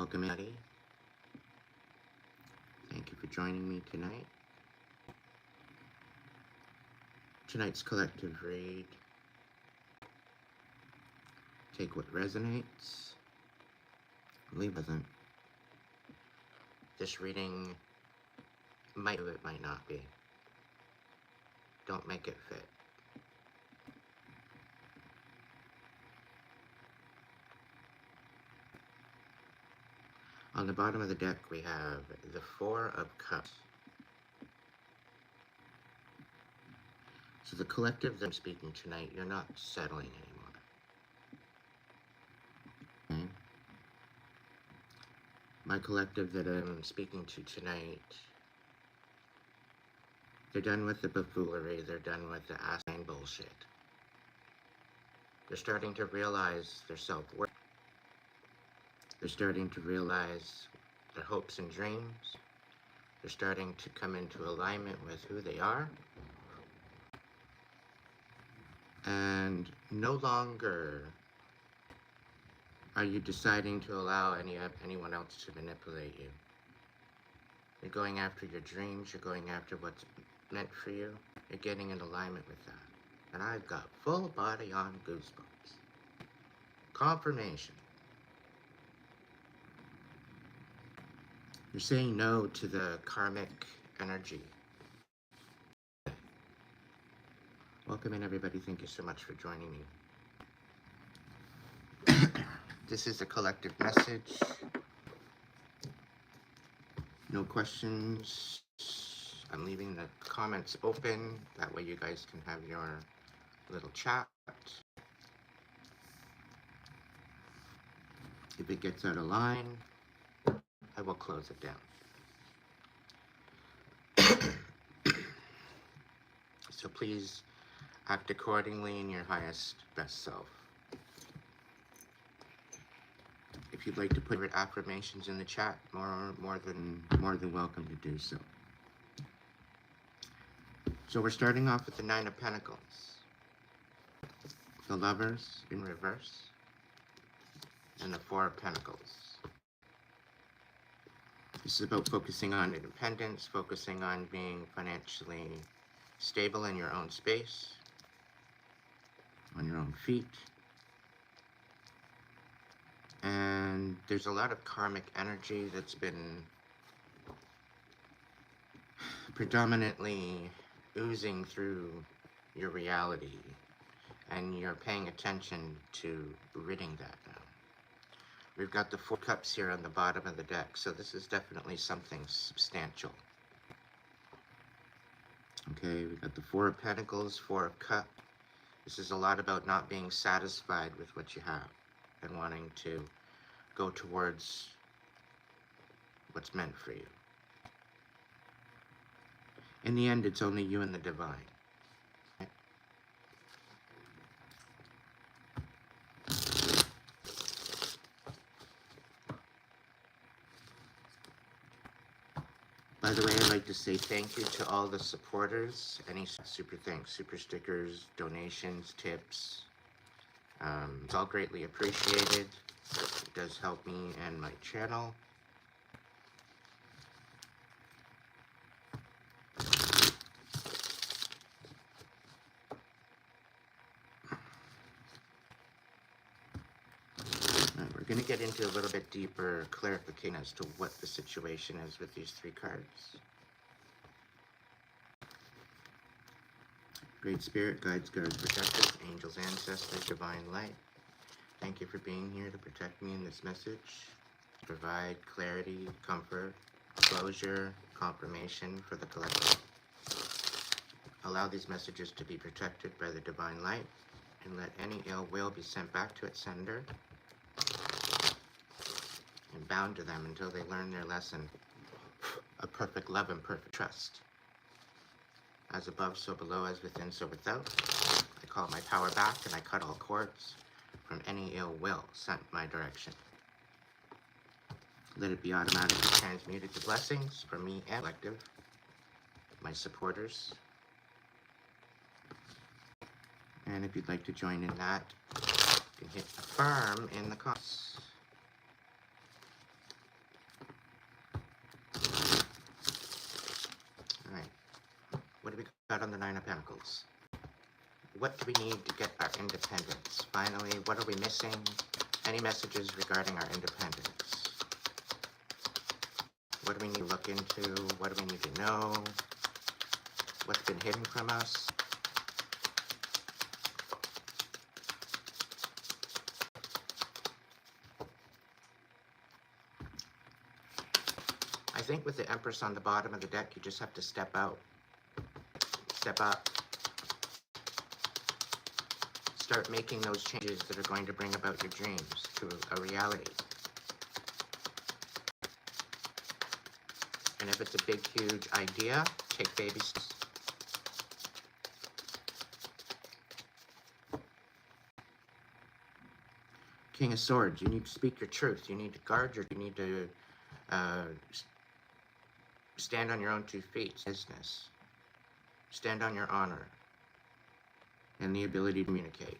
Welcome, everybody. Thank you for joining me tonight. Tonight's collective read. Take what resonates, leave what doesn't. This reading might do, it might not be. Don't make it fit. On the bottom of the deck, we have the Four of Cups. So the collective that I'm speaking tonight, you're not settling anymore. Okay? My collective that I'm speaking to tonight, they're done with the bafoolary, they're done with the asinine bullshit. They're starting to realize their self-worth. They're starting to realize their hopes and dreams. They're starting to come into alignment with who they are. And no longer are you deciding to allow anyone else to manipulate you. You're going after your dreams. You're going after what's meant for you. You're getting in alignment with that. And I've got full body on goosebumps. Confirmation. You're saying no to the karmic energy. Welcome in, everybody. Thank you so much for joining me. This is a collective message. No questions. I'm leaving the comments open. That way you guys can have your little chat. If it gets out of line, I will close it down. So please act accordingly in your highest, best self. If you'd like to put your affirmations in the chat, more than welcome to do so. So we're starting off with the Nine of Pentacles, the Lovers in reverse, and the Four of Pentacles. This is about focusing on independence, focusing on being financially stable in your own space, on your own feet. And there's a lot of karmic energy that's been predominantly oozing through your reality, and you're paying attention to ridding that now. We've got the Four Cups here on the bottom of the deck, so this is definitely something substantial. Okay, we've got the Four of Pentacles, Four of Cups. This is a lot about not being satisfied with what you have and wanting to go towards what's meant for you. In the end, it's only you and the divine. By the way, I'd like to say thank you to all the supporters. Any super thanks, super stickers, donations, tips. It's all greatly appreciated. It does help me and my channel. We're going to get into a little bit deeper clarification as to what the situation is with these three cards. Great Spirit, guides, guards, protectors, angels, ancestors, divine light. Thank you for being here to protect me in this message. Provide clarity, comfort, closure, confirmation for the collective. Allow these messages to be protected by the divine light, and let any ill will be sent back to its sender and bound to them until they learn their lesson of perfect love and perfect trust. As above, so below, as within, so without. I call my power back, and I cut all cords from any ill will sent my direction. Let it be automatically transmuted to blessings for me and collective, my supporters. And if you'd like to join in that, you can hit affirm in the comments. Out on the Nine of Pentacles. What do we need to get our independence? Finally, what are we missing? Any messages regarding our independence? What do we need to look into? What do we need to know? What's been hidden from us? I think with the Empress on the bottom of the deck, you just have to step out. Step up. Start making those changes that are going to bring about your dreams to a reality. And if it's a big, huge idea, take baby steps. King of Swords, you need to speak your truth. You need to guard you need to stand on your own 2 feet. Business. Stand on your honor and the ability to communicate.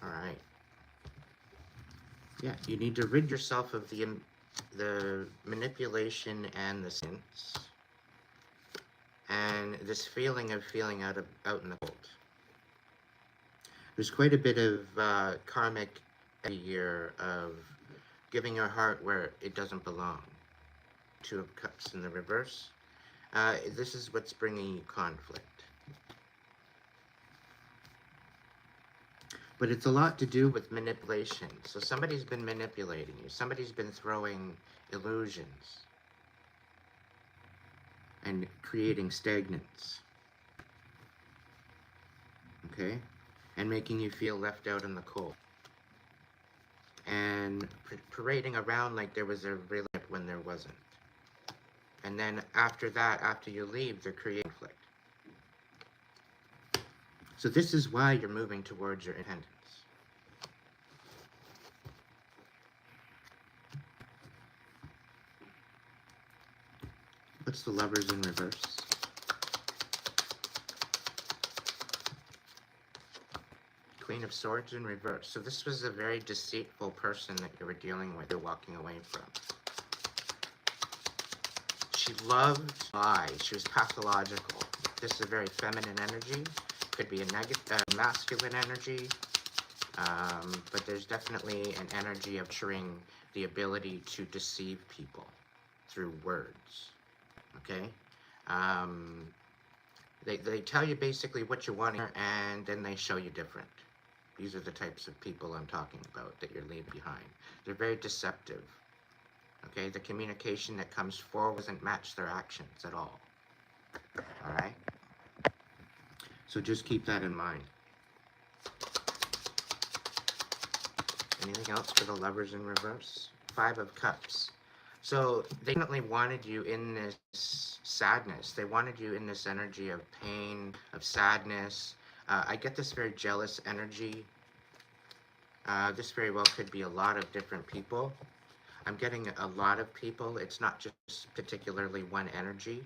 All right. Yeah, you need to rid yourself of the manipulation and the sense, and this feeling of feeling out in the cold. There's quite a bit of karmic every year of giving your heart where it doesn't belong. 2 of Cups in the reverse. This is what's bringing you conflict. But it's a lot to do with manipulation. So somebody's been manipulating you. Somebody's been throwing illusions and creating stagnance. Okay? And making you feel left out in the cold. And parading around like there was a real when there wasn't. And then after that, after you leave, they're creating conflict. So this is why you're moving towards your independence. What's the Lovers in reverse? Queen of Swords in reverse. So this was a very deceitful person that you were dealing with, you're walking away from. She loved lies. She was pathological. This is a very feminine energy. Could be a masculine energy, but there's definitely an energy of sharing the ability to deceive people through words. Okay, they tell you basically what you want, and then they show you different. These are the types of people I'm talking about that you're leaving behind. They're very deceptive. Okay, the communication that comes forward doesn't match their actions at all. All right. So just keep that in mind. Anything else for the Lovers in reverse? 5 of Cups. So they definitely wanted you in this sadness. They wanted you in this energy of pain, of sadness. I get this very jealous energy. This very well could be a lot of different people. I'm getting a lot of people. It's not just particularly one energy.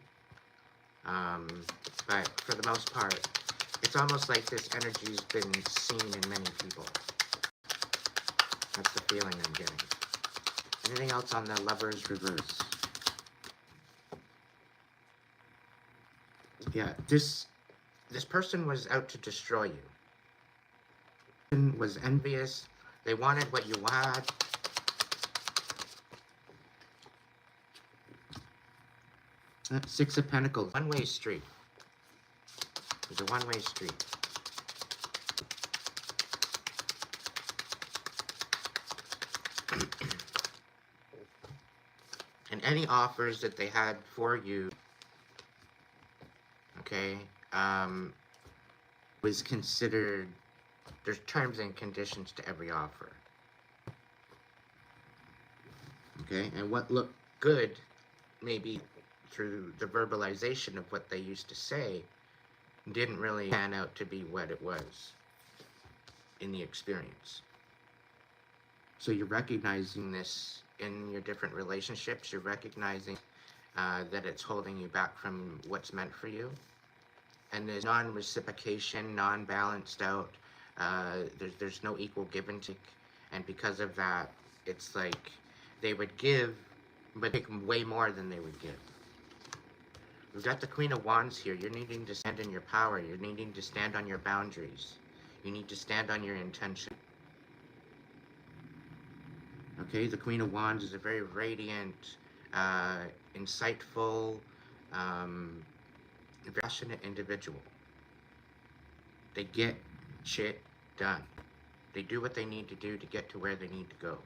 But for the most part, it's almost like this energy's been seen in many people. That's the feeling I'm getting. Anything else on the Lovers reverse? Yeah, this person was out to destroy you. Was envious. They wanted what you had. Six of Pentacles. One-way street. It's a one-way street. And any offers that they had for you, okay, was considered, there's terms and conditions to every offer. Okay, and what looked good, maybe through the verbalization of what they used to say, didn't really pan out to be what it was in the experience. So you're recognizing this in your different relationships. You're recognizing that it's holding you back from what's meant for you. And there's non-reciprocation, non-balanced out There's no equal give and take, and because of that, it's like they would give, but take way more than they would give. We've got the Queen of Wands here. You're needing to stand in your power. You're needing to stand on your boundaries. You need to stand on your intention. Okay, the Queen of Wands is a very radiant, insightful, um, passionate individual. They get shit done. They do what they need to do to get to where they need to go.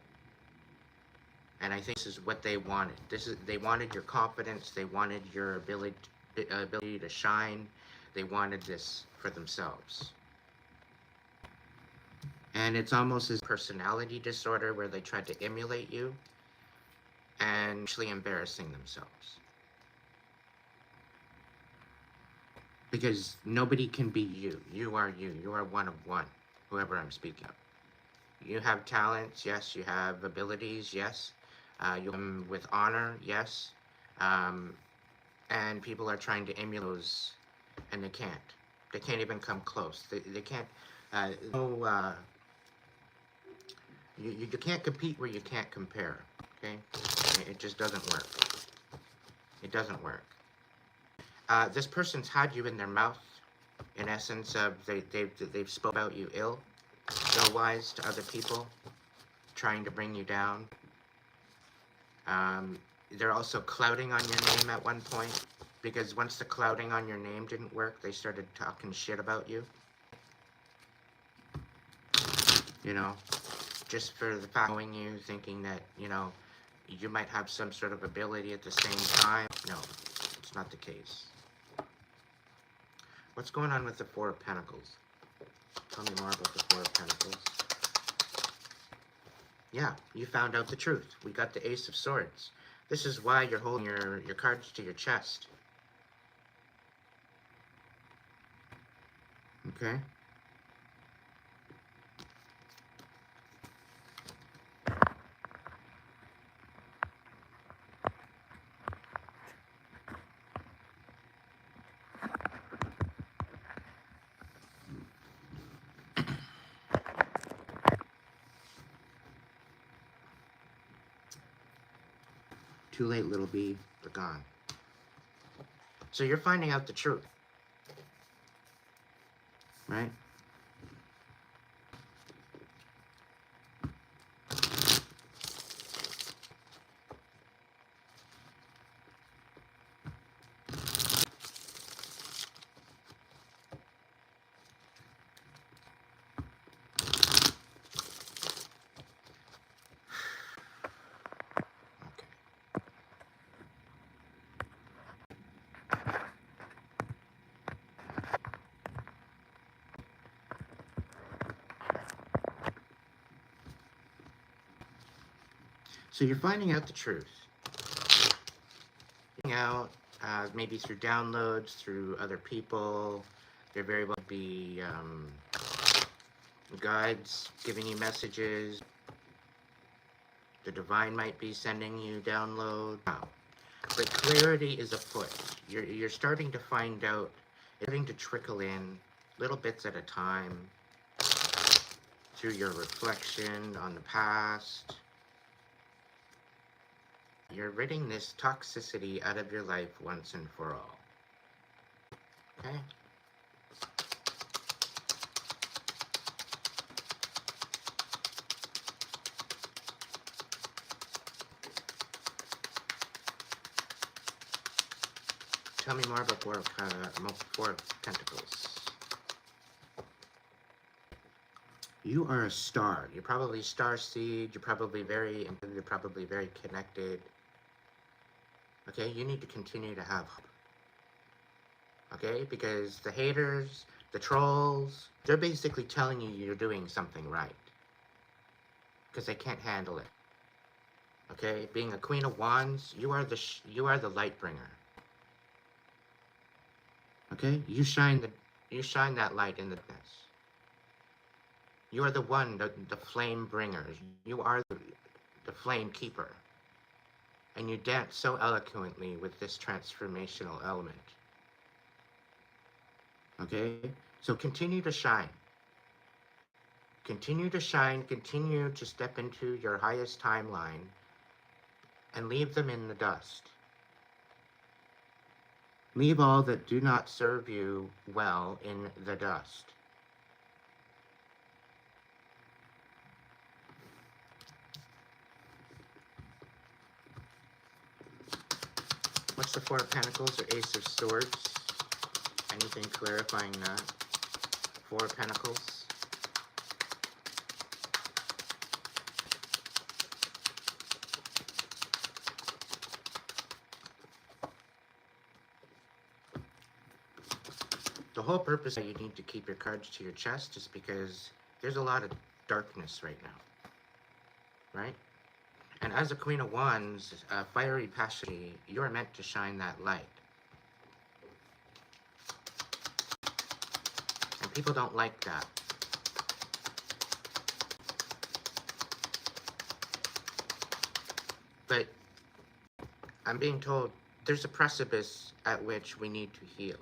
And I think this is what they wanted. They wanted your confidence. They wanted your ability to shine. They wanted this for themselves. And it's almost as a personality disorder where they tried to emulate you and actually embarrassing themselves. Because nobody can be you. You are you. You are one of one, whoever I'm speaking of. You have talents, yes. You have abilities, yes. You come with honor, yes. And people are trying to emulate those, and they can't. They can't even come close. They can't. You can't compete where you can't compare. Okay, it just doesn't work. It doesn't work. This person's had you in their mouth. In essence, they've spoke about you ill-wise to other people, trying to bring you down. They're also clouding on your name at one point, because once the clouding on your name didn't work, they started talking shit about you. You know, just for the fact of knowing you, thinking that, you know, you might have some sort of ability at the same time. No, it's not the case. What's going on with the Four of Pentacles? Tell me more about the Four of Pentacles. Yeah, you found out the truth. We got the Ace of Swords. This is why you're holding your cards to your chest. Okay? Too late, little bee. They're gone. So you're finding out the truth. Right? So you're finding out the truth. Finding out, maybe through downloads, through other people. There very well be guides giving you messages. The divine might be sending you download. Wow. But clarity is afoot. You're starting to find out, it's starting to trickle in little bits at a time through your reflection on the past. You're ridding this toxicity out of your life once and for all. Okay? Tell me more about Four of Pentacles. You are a star. You're probably starseed. You're probably very connected. Okay, you need to continue to have hope. Okay, because the haters, the trolls, they're basically telling you you're doing something right. Because they can't handle it. Okay, being a Queen of Wands, you are the light bringer. Okay, you shine that light in the darkness. You are the one, the flame bringer. You are the flame keeper. And you dance so eloquently with this transformational element. Okay? So continue to shine. Continue to shine, continue to step into your highest timeline, and leave them in the dust. Leave all that do not serve you well in the dust. What's the Four of Pentacles or Ace of Swords? Anything clarifying that? Four of Pentacles. The whole purpose that you need to keep your cards to your chest is because there's a lot of darkness right now, right? And as a Queen of Wands, fiery passion, you're meant to shine that light. And people don't like that. But I'm being told there's a precipice at which we need to heal.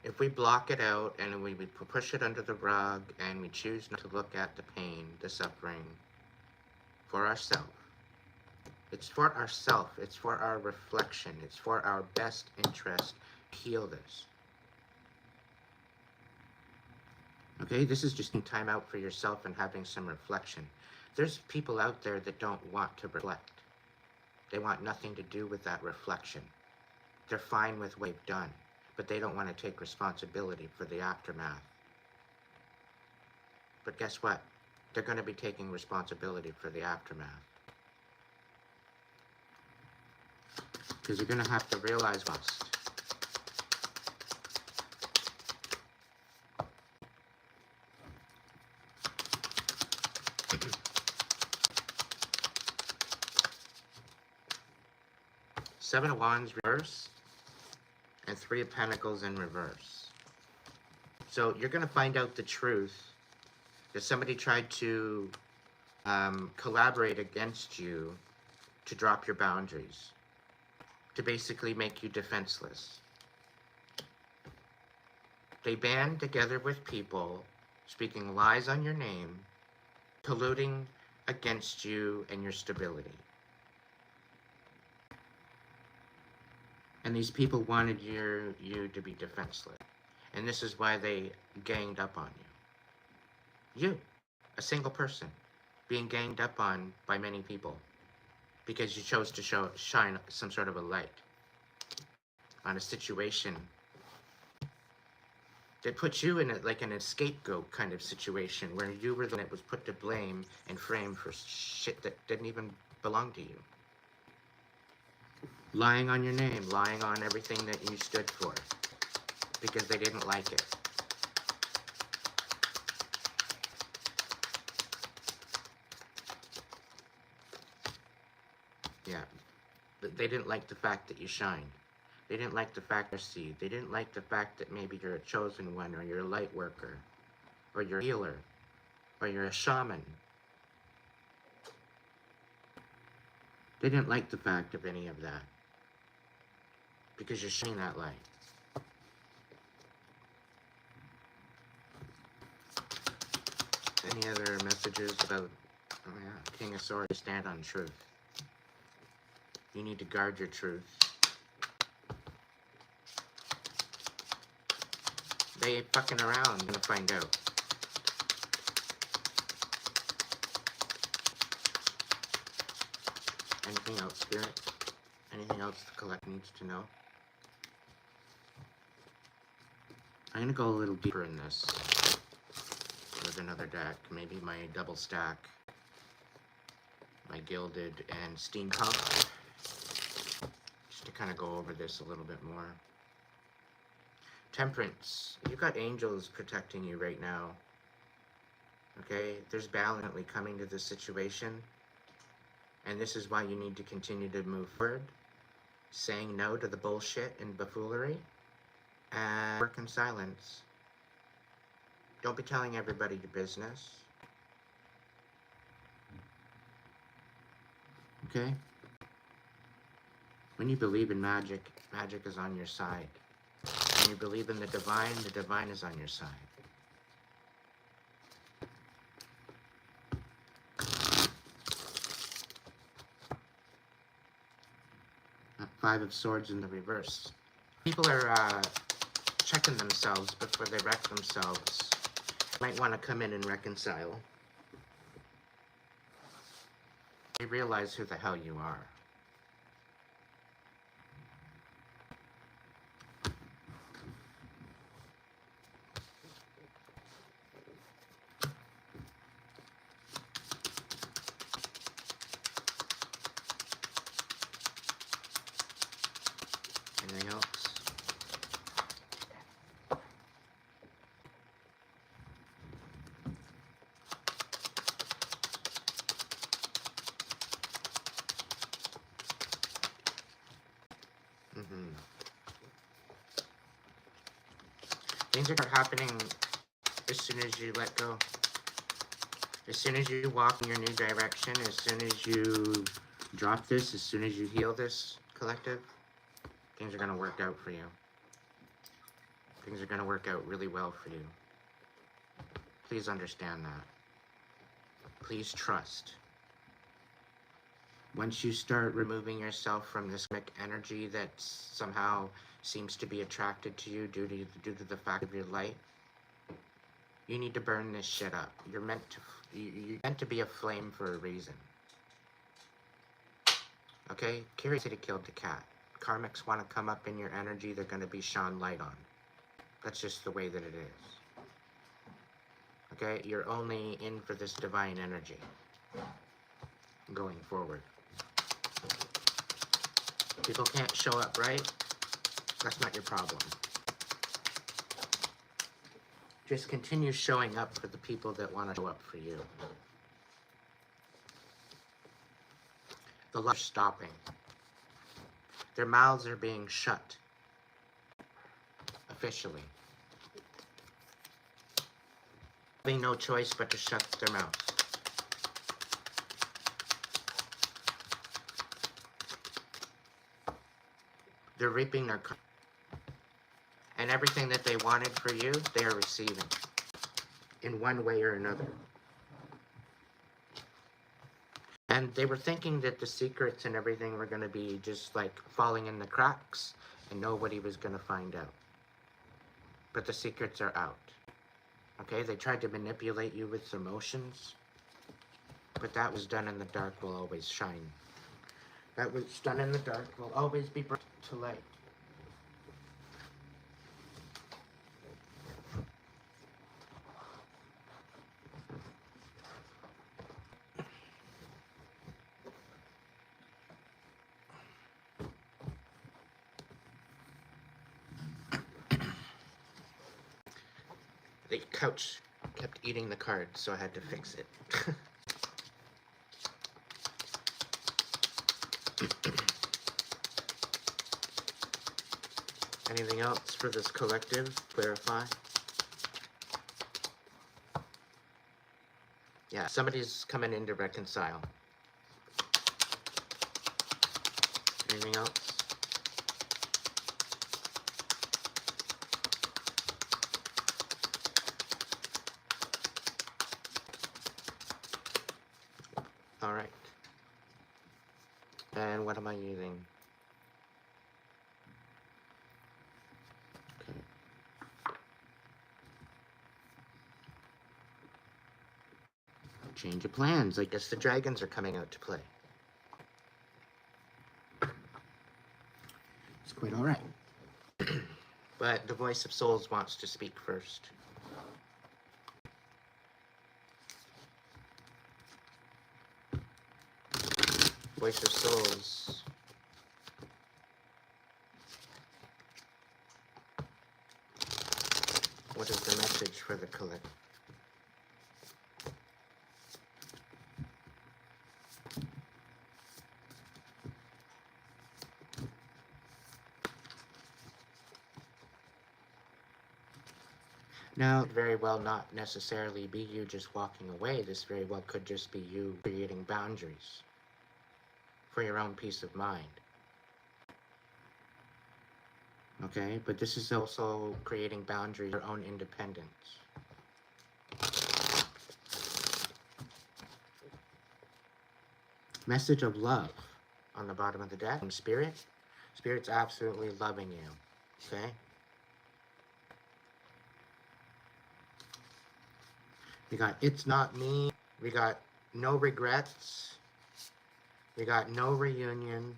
If we block it out and we push it under the rug and we choose not to look at the pain, the suffering for ourselves, it's for ourselves, it's for our reflection, it's for our best interest to heal this. Okay, this is just time out for yourself and having some reflection. There's people out there that don't want to reflect. They want nothing to do with that reflection. They're fine with what they've done, but they don't want to take responsibility for the aftermath. But guess what? They're going to be taking responsibility for the aftermath. Because you're going to have to realize what's. Seven of Wands reverse and Three of Pentacles in reverse. So you're going to find out the truth that somebody tried to collaborate against you to drop your boundaries, to basically make you defenseless. They band together with people speaking lies on your name, colluding against you and your stability. And these people wanted you to be defenseless. And this is why they ganged up on you. You, a single person, being ganged up on by many people because you chose to shine some sort of a light on a situation that puts you in like an scapegoat kind of situation where you were the one that was put to blame and framed for shit that didn't even belong to you. Lying on your name, lying on everything that you stood for because they didn't like it. Yeah, but they didn't like the fact that you shined. They didn't like the fact you're seed. They didn't like the fact that maybe you're a chosen one, or you're a light worker, or you're a healer, or you're a shaman. They didn't like the fact of any of that because you're shining that light. Any other messages about King of Swords? Stand on truth. You need to guard your truth. They ain't fucking around. You're gonna find out. Anything else, Spirit? Anything else the collect needs to know? I'm gonna go a little deeper in this with another deck. Maybe my double stack, my gilded and steampunk, just to kind of go over this a little bit more. Temperance. You've got angels protecting you right now. Okay? There's balance coming to this situation. And this is why you need to continue to move forward, saying no to the bullshit and buffoonery, and work in silence. Don't be telling everybody your business. Okay? When you believe in magic, magic is on your side. When you believe in the divine is on your side. Five of Swords in the reverse. People are checking themselves before they wreck themselves. Might want to come in and reconcile. You realize who the hell you are. Anything else? Things are happening as soon as you let go. As soon as you walk in your new direction, as soon as you drop this, as soon as you heal this, collective, things are going to work out for you. Things are going to work out really well for you. Please understand that. Please trust. Once you start removing yourself from this karmic energy that somehow seems to be attracted to you due to the fact of your light, you need to burn this shit up. You're meant to be a flame for a reason. Okay? Curiosity killed the cat. Karmics want to come up in your energy, they're going to be shone light on. That's just the way that it is. Okay? You're only in for this divine energy going forward. People can't show up, right? That's not your problem. Just continue showing up for the people that want to show up for you. The love's stopping. Their mouths are being shut. Officially. Having no choice but to shut their mouths. They're reaping their karma. And everything that they wanted for you, they are receiving. In one way or another. And they were thinking that the secrets and everything were going to be just like falling in the cracks. And nobody was going to find out. But the secrets are out. Okay? They tried to manipulate you with emotions. But that was done in the dark will always shine. That was done in the dark will always be brought to light. The couch kept eating the card, so I had to fix it. Anything else for this collective? Clarify. Yeah, somebody's coming in to reconcile. Anything else? All right. And what am I using? Okay. Change of plans. I guess the dragons are coming out to play. It's quite all right. But the voice of souls wants to speak first. Voice of souls. What is the message for the collective? Now, it very well not necessarily be you just walking away. This very well could just be you creating boundaries for your own peace of mind. Okay, but this is also creating boundaries for your own independence. Message of love on the bottom of the deck from Spirit. Spirit's absolutely loving you, okay? We got it's not me. We got no regrets. We got no reunion.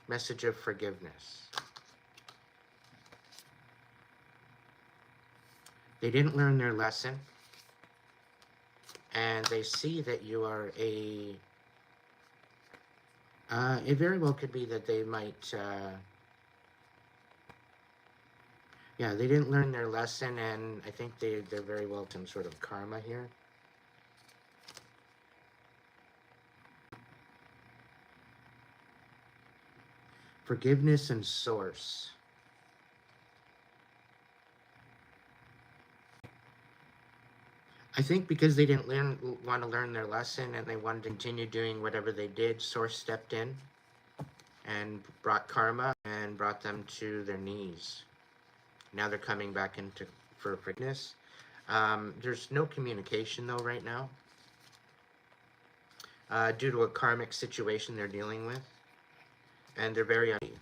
Message of forgiveness. They didn't learn their lesson. And they see that you are a... it very well could be that they might... yeah, they didn't learn their lesson, and I think they're very well some sort of karma here. Forgiveness and source. I think because they didn't want to learn their lesson and they wanted to continue doing whatever they did, source stepped in and brought karma and brought them to their knees. Now they're coming back into for forgiveness. There's no communication though right now, due to a karmic situation they're dealing with, and they're very unhappy.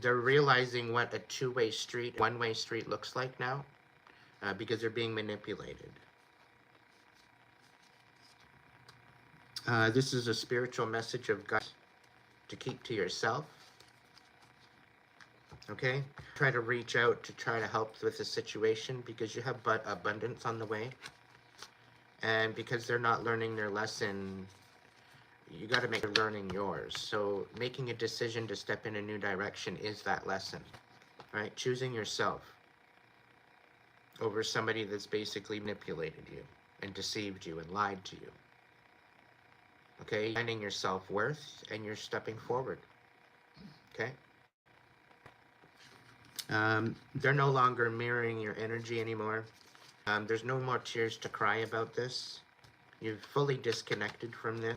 They're realizing what a two-way street, one-way street looks like now, because they're being manipulated. This is a spiritual message of God to keep to yourself. Okay? Try to reach out to try to help with the situation because you have abundance on the way. And because they're not learning their lesson, you got to make them learning yours. So making a decision to step in a new direction is that lesson, right? Choosing yourself over somebody that's basically manipulated you and deceived you and lied to you. Okay? Finding your self-worth and you're stepping forward. Okay? They're no longer mirroring your energy anymore. There's no more tears to cry about this. You've fully disconnected from this.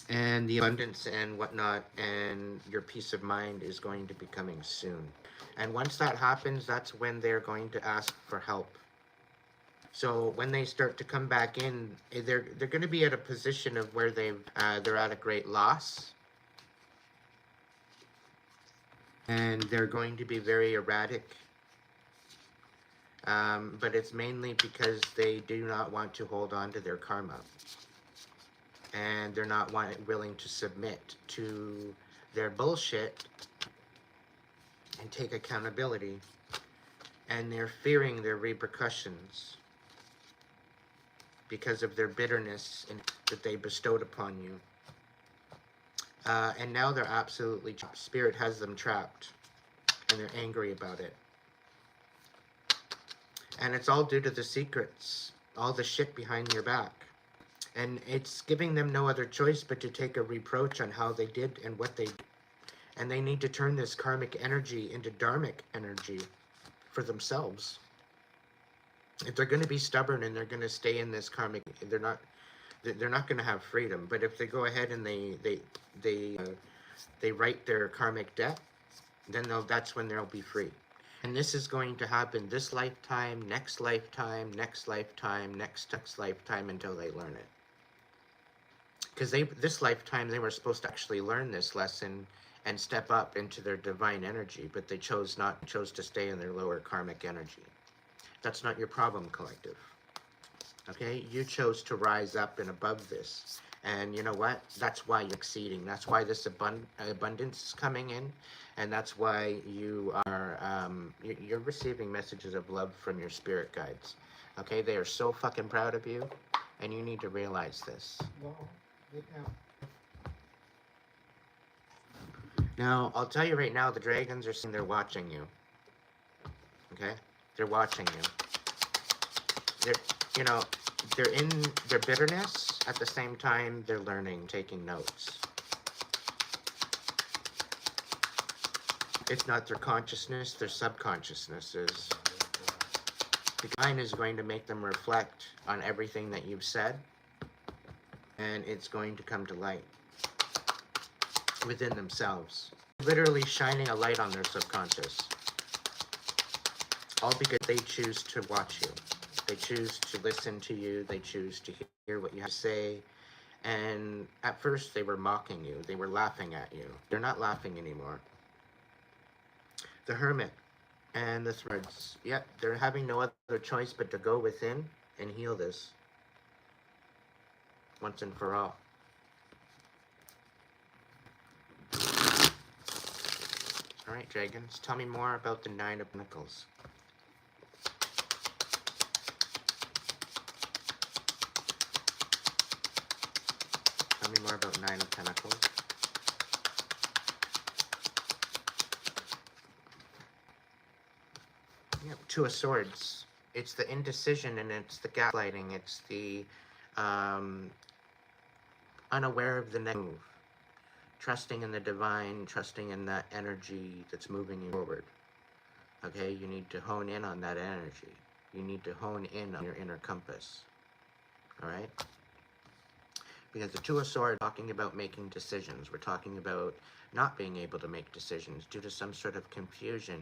And the abundance and whatnot and your peace of mind is going to be coming soon. And once that happens, that's when they're going to ask for help. So when they start to come back in, they're going to be at a position of where they're at a great loss. And they're going to be very erratic. But it's mainly because they do not want to hold on to their karma. And they're not willing to submit to their bullshit and take accountability. And they're fearing their repercussions because of their bitterness that they bestowed upon you. And now they're absolutely trapped. Spirit has them trapped. And they're angry about it. And it's all due to the secrets. All the shit behind your back. And it's giving them no other choice but to take a reproach on how they did and what they did. And they need to turn this karmic energy into dharmic energy for themselves. If they're going to be stubborn and they're going to stay in this karmic, they're not going to have freedom. But if they go ahead and they write their karmic debt, then that's when they'll be free. And this is going to happen this lifetime, next lifetime, next lifetime, next lifetime until they learn it. Because this lifetime they were supposed to actually learn this lesson and step up into their divine energy, but they chose to stay in their lower karmic energy. That's not your problem, collective. Okay? You chose to rise up and above this. And you know what? That's why you're exceeding. That's why this abundance is coming in. And that's why you are, you're receiving messages of love from your spirit guides. Okay? They are so fucking proud of you. And you need to realize this. Now, I'll tell you right now, the dragons are saying they're watching you. Okay? They're watching you. They're in their bitterness. At the same time, they're learning, taking notes. It's not their consciousness, their subconsciousness is. The mind is going to make them reflect on everything that you've said. And it's going to come to light within themselves. Literally shining a light on their subconscious. All because they choose to watch you. They choose to listen to you. They choose to hear what you have to say. And at first they were mocking you. They were laughing at you. They're not laughing anymore. The Hermit and the Threads. Yeah, they're having no other choice but to go within and heal this once and for all. Alright, dragons, tell me more about the Nine of Pentacles. Tell me more about Nine of Pentacles. Yeah, Two of Swords. It's the indecision and it's the gaslighting. It's the unaware of the next move. Trusting in the divine, trusting in that energy that's moving you forward. Okay, you need to hone in on that energy. You need to hone in on your inner compass. Alright? Because the Two of Swords, we're talking about making decisions. We're talking about not being able to make decisions due to some sort of confusion.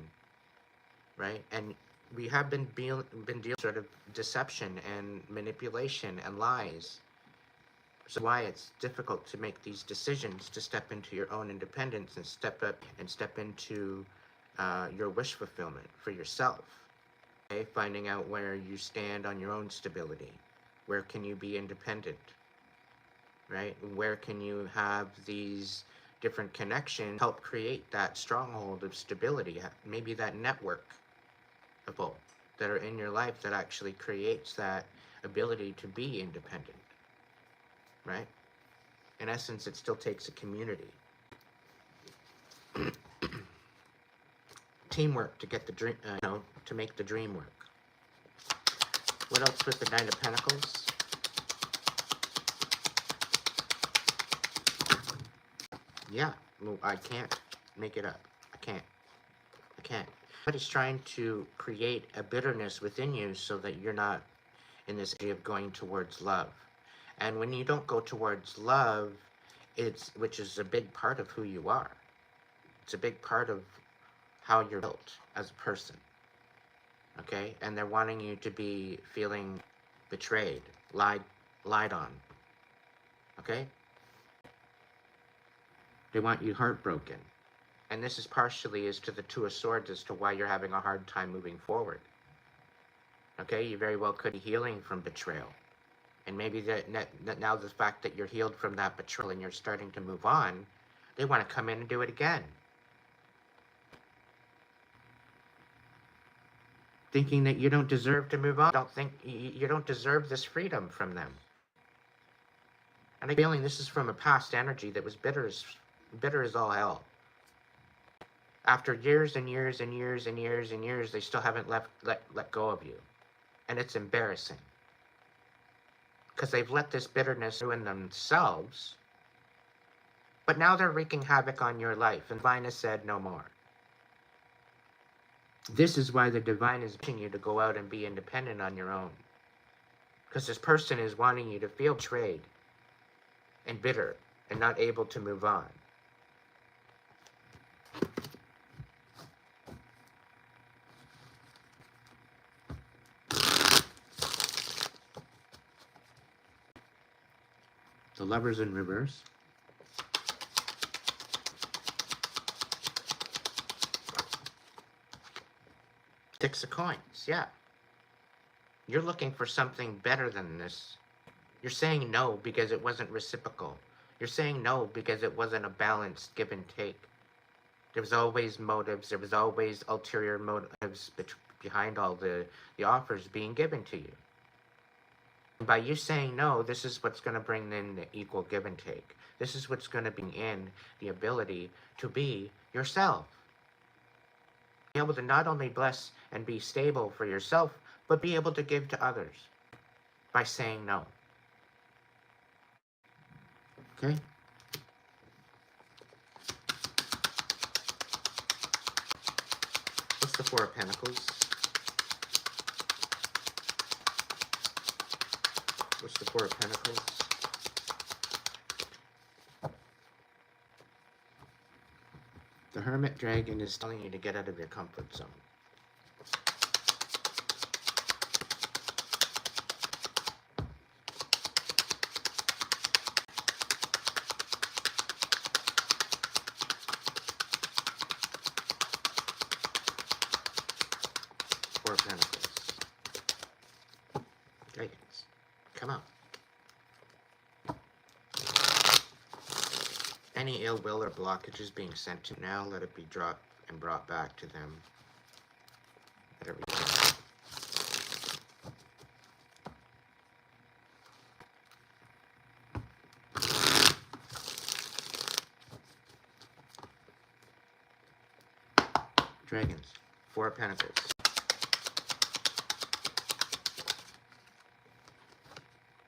Right? And we have been dealing with sort of deception and manipulation and lies. So why it's difficult to make these decisions, to step into your own independence and step up and step into your wish fulfillment for yourself. Okay? Finding out where you stand on your own stability. Where can you be independent? Right? Where can you have these different connections help create that stronghold of stability? Maybe that network of people that are in your life that actually creates that ability to be independent. Right? In essence, it still takes a community. Teamwork to get the dream, to make the dream work. What else with the Nine of Pentacles? Yeah, well, I can't make it up. I can't. But it's trying to create a bitterness within you so that you're not in this area of going towards love. And when you don't go towards love, which is a big part of who you are. It's a big part of how you're built as a person. Okay? And they're wanting you to be feeling betrayed, lied on. Okay? They want you heartbroken. And this is partially as to the Two of Swords as to why you're having a hard time moving forward. Okay? You very well could be healing from betrayal. And maybe that now the fact that you're healed from that betrayal and you're starting to move on, they want to come in and do it again. Thinking that you don't deserve to move on. You don't deserve this freedom from them. And I'm feeling this is from a past energy that was bitter as all hell. After years and years and years and years and years, they still haven't let go of you. And it's embarrassing. Because they've let this bitterness ruin themselves. But now they're wreaking havoc on your life. And Divine has said no more. This is why the Divine is pushing you to go out and be independent on your own. Because this person is wanting you to feel betrayed and bitter and not able to move on. The Lovers in reverse. Six of Coins, yeah. You're looking for something better than this. You're saying no because it wasn't reciprocal. You're saying no because it wasn't a balanced give and take. There was always motives. There was always ulterior motives behind all the offers being given to you. And by you saying no, this is what's going to bring in the equal give and take. This is what's going to bring in the ability to be yourself. Be able to not only bless and be stable for yourself, but be able to give to others by saying no. Okay? What's the Four of Pentacles? What's the Four of Pentacles? The Hermit Dragon is telling you to get out of your comfort zone. Four of Pentacles. Dragons. Come on. Any ill will or blockages being sent to now, let it be dropped and brought back to them. Let it return. Dragons. Four of Pentacles.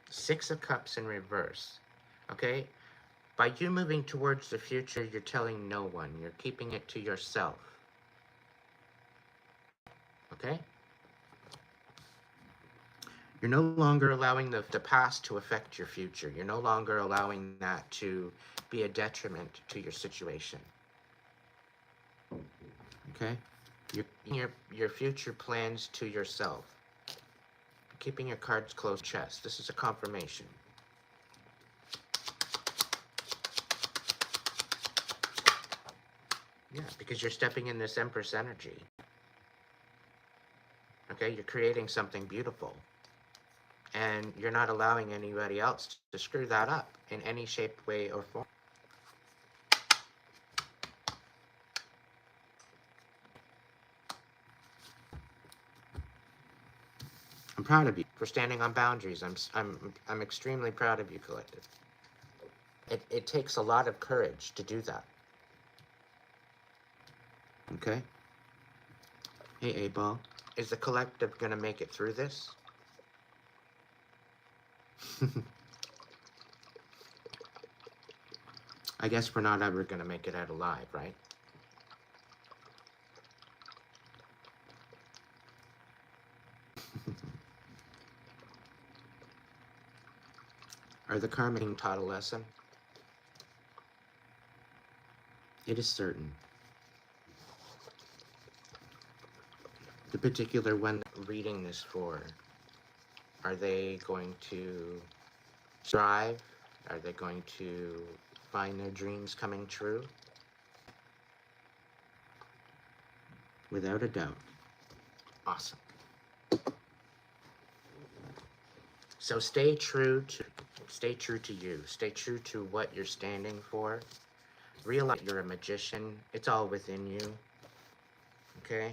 Six of Cups in reverse. Okay? By you moving towards the future, you're telling no one. You're keeping it to yourself. Okay? You're no longer allowing the past to affect your future. You're no longer allowing that to be a detriment to your situation. Okay? You're keeping your future plans to yourself. You're keeping your cards close to your chest. This is a confirmation. Yeah, because you're stepping in this Empress energy. Okay, you're creating something beautiful. And you're not allowing anybody else to screw that up in any shape, way, or form. I'm proud of you for standing on boundaries. I'm extremely proud of you, Collective. It takes a lot of courage to do that. Okay? Hey, A-Ball. Is the Collective gonna make it through this? I guess we're not ever gonna make it out alive, right? Are the Karmic being taught a lesson? It is certain. The particular one reading this for, are they going to strive? Are they going to find their dreams coming true? Without a doubt. Awesome. So stay true to you. Stay true to what you're standing for. Realize you're a magician. It's all within you. Okay?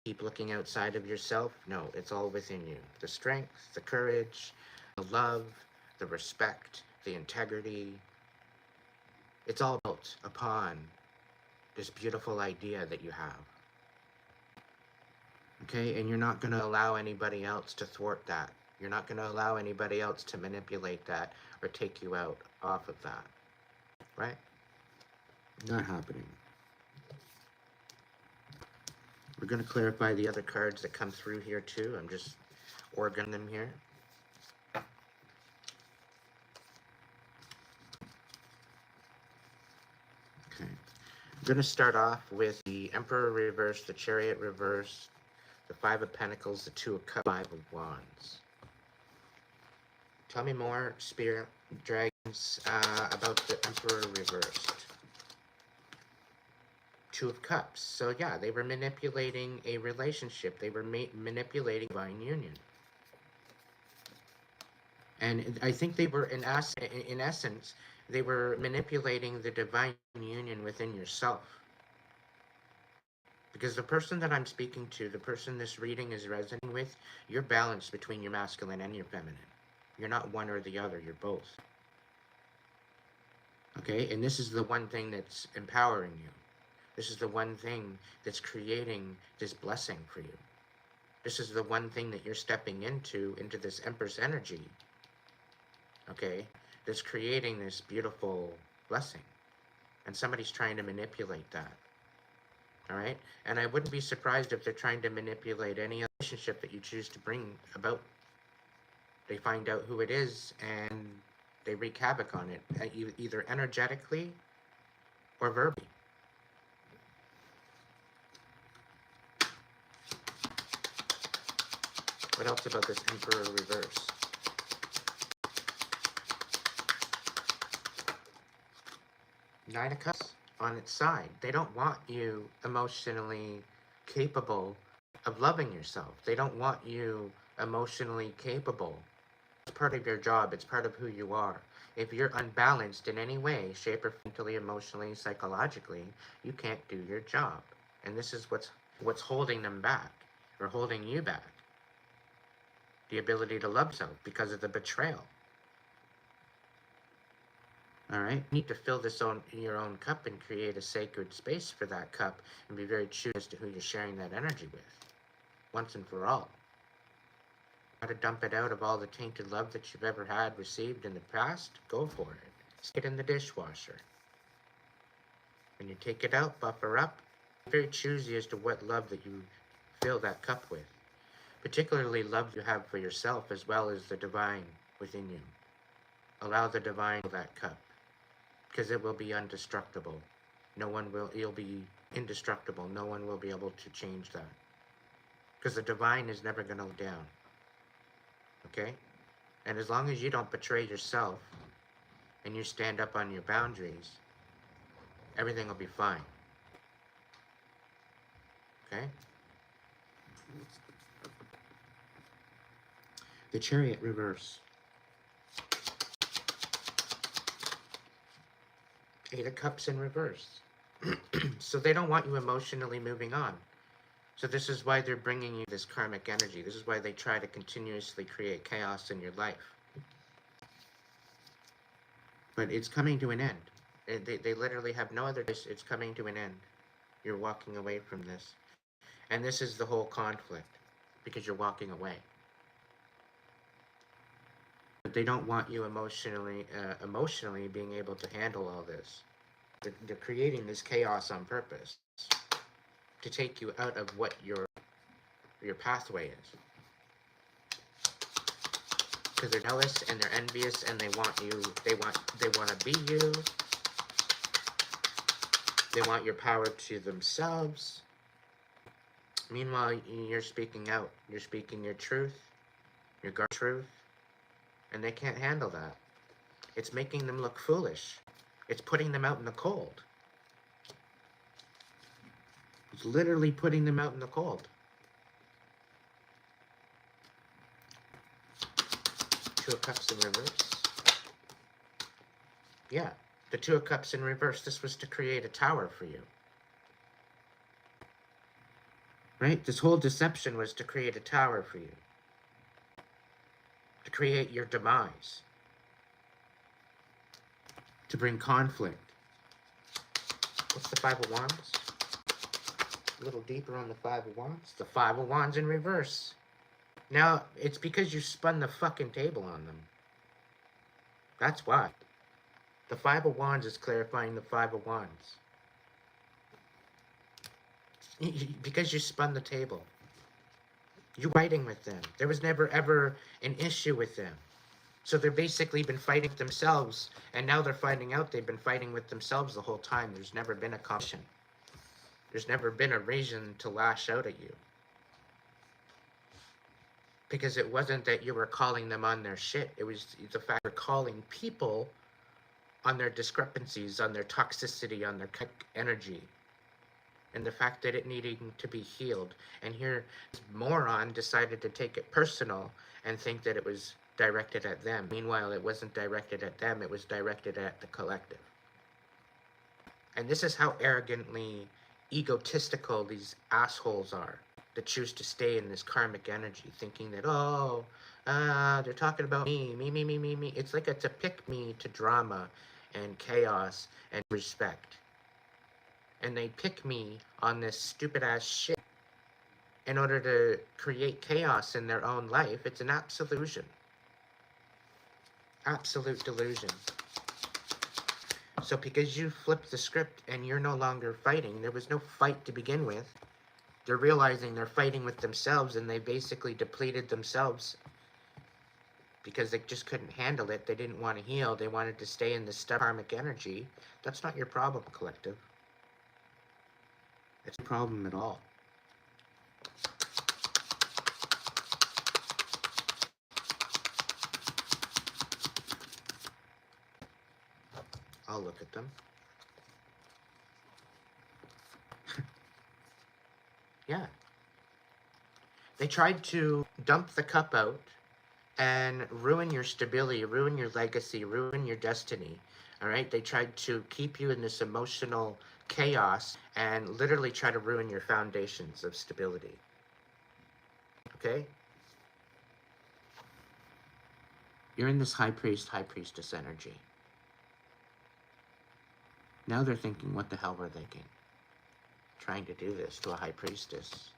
Keep looking outside of yourself. No, it's all within you. The strength, the courage, the love, the respect, the integrity. It's all built upon this beautiful idea that you have. Okay? And you're not going to allow anybody else to thwart that. You're not going to allow anybody else to manipulate that or take you out off of that. Right? Not happening. We're going to clarify the other cards that come through here too. I'm just organizing them here. Okay. I'm going to start off with the Emperor reverse, the Chariot reverse, the Five of Pentacles, the Two of Cups, Five of Wands. Tell me more, Spirit Dragons, about the Emperor reversed. Two of Cups. So yeah, they were manipulating a relationship. They were manipulating divine union. And I think they were, in essence, they were manipulating the divine union within yourself. Because the person that I'm speaking to, the person this reading is resonating with, you're balanced between your masculine and your feminine. You're not one or the other, you're both. Okay? And this is the one thing that's empowering you. This is the one thing that's creating this blessing for you. This is the one thing that you're stepping into this Empress energy. Okay? That's creating this beautiful blessing. And somebody's trying to manipulate that. Alright? And I wouldn't be surprised if they're trying to manipulate any relationship that you choose to bring about. They find out who it is and they wreak havoc on it, either energetically or verbally. What else about this Emperor reverse? Nine of Cups on its side. They don't want you emotionally capable of loving yourself. They don't want you emotionally capable. It's part of your job. It's part of who you are. If you're unbalanced in any way, shape, or mentally, emotionally, psychologically, you can't do your job. And this is what's holding them back, or holding you back. The ability to love yourself because of the betrayal. All right, you need to fill your own cup and create a sacred space for that cup, and be very true as to who you're sharing that energy with, once and for all. How to dump it out of all the tainted love that you've ever had received in the past? Go for it. Stick it in the dishwasher. When you take it out, buffer up. Be very choosy as to what love that you fill that cup with. Particularly love you have for yourself, as well as the divine within you. Allow the divine to fill that cup, because it will be indestructible. You'll be indestructible. No one will be able to change that. Because the divine is never going to let down. Okay? And as long as you don't betray yourself, and you stand up on your boundaries, everything will be fine. Okay? The Chariot reverse. 8 of Cups in reverse. So they don't want you emotionally moving on. So this is why they're bringing you this karmic energy. This is why they try to continuously create chaos in your life. But it's coming to an end. They literally have no other choice. It's coming to an end. You're walking away from this. And this is the whole conflict, because you're walking away. But they don't want you emotionally being able to handle all this. They're creating this chaos on purpose to take you out of what your pathway is. Because they're jealous and they're envious and they want to be you. They want your power to themselves. Meanwhile, you're speaking out. You're speaking your truth, your truth, and they can't handle that. It's making them look foolish. It's putting them out in the cold. It's literally putting them out in the cold. 2 of Cups in reverse. Yeah, the 2 of Cups in reverse. This was to create a tower for you. Right? This whole deception was to create a tower for you. To create your demise. To bring conflict. What's the 5 of Wands? A little deeper on the 5 of Wands. The 5 of Wands in reverse. Now, it's because you spun the fucking table on them. That's why. The 5 of Wands is clarifying the 5 of Wands. Because you spun the table. You're fighting with them. There was never ever an issue with them. So they've basically been fighting with themselves, and now they're finding out they've been fighting with themselves the whole time. There's never been a competition. There's never been a reason to lash out at you. Because it wasn't that you were calling them on their shit. It was the fact you're calling people on their discrepancies, on their toxicity, on their energy. And the fact that it needed to be healed. And here, this moron decided to take it personal and think that it was directed at them. Meanwhile, it wasn't directed at them, it was directed at the collective. And this is how arrogantly egotistical these assholes are that choose to stay in this karmic energy, thinking that, they're talking about me. It's like it's a pick-me to drama and chaos and respect. And they pick me on this stupid-ass shit in order to create chaos in their own life. It's an absolute illusion. Absolute delusion. So because you flipped the script and you're no longer fighting, there was no fight to begin with. They're realizing they're fighting with themselves, and they basically depleted themselves because they just couldn't handle it. They didn't want to heal. They wanted to stay in this karmic energy. That's not your problem, collective. It's no problem at all. I'll look at them. Yeah. They tried to dump the cup out and ruin your stability, ruin your legacy, ruin your destiny. All right? They tried to keep you in this emotional chaos and literally try to ruin your foundations of stability. Okay? You're in this high priest, high priestess energy. Now they're thinking, what the hell were they thinking? Trying to do this to a high priestess.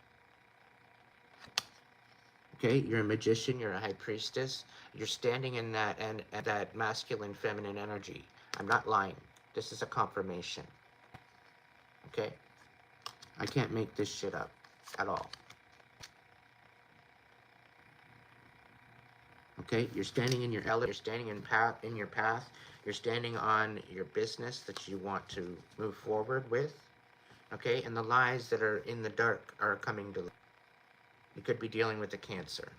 Okay, you're a magician, you're a high priestess. You're standing in that and that masculine, feminine energy. I'm not lying. This is a confirmation. Okay? I can't make this shit up at all. Okay, you're standing in your element, you're standing in your path, you're standing on your business that you want to move forward with. Okay, and the lies that are in the dark are coming to light. You could be dealing with a Cancer.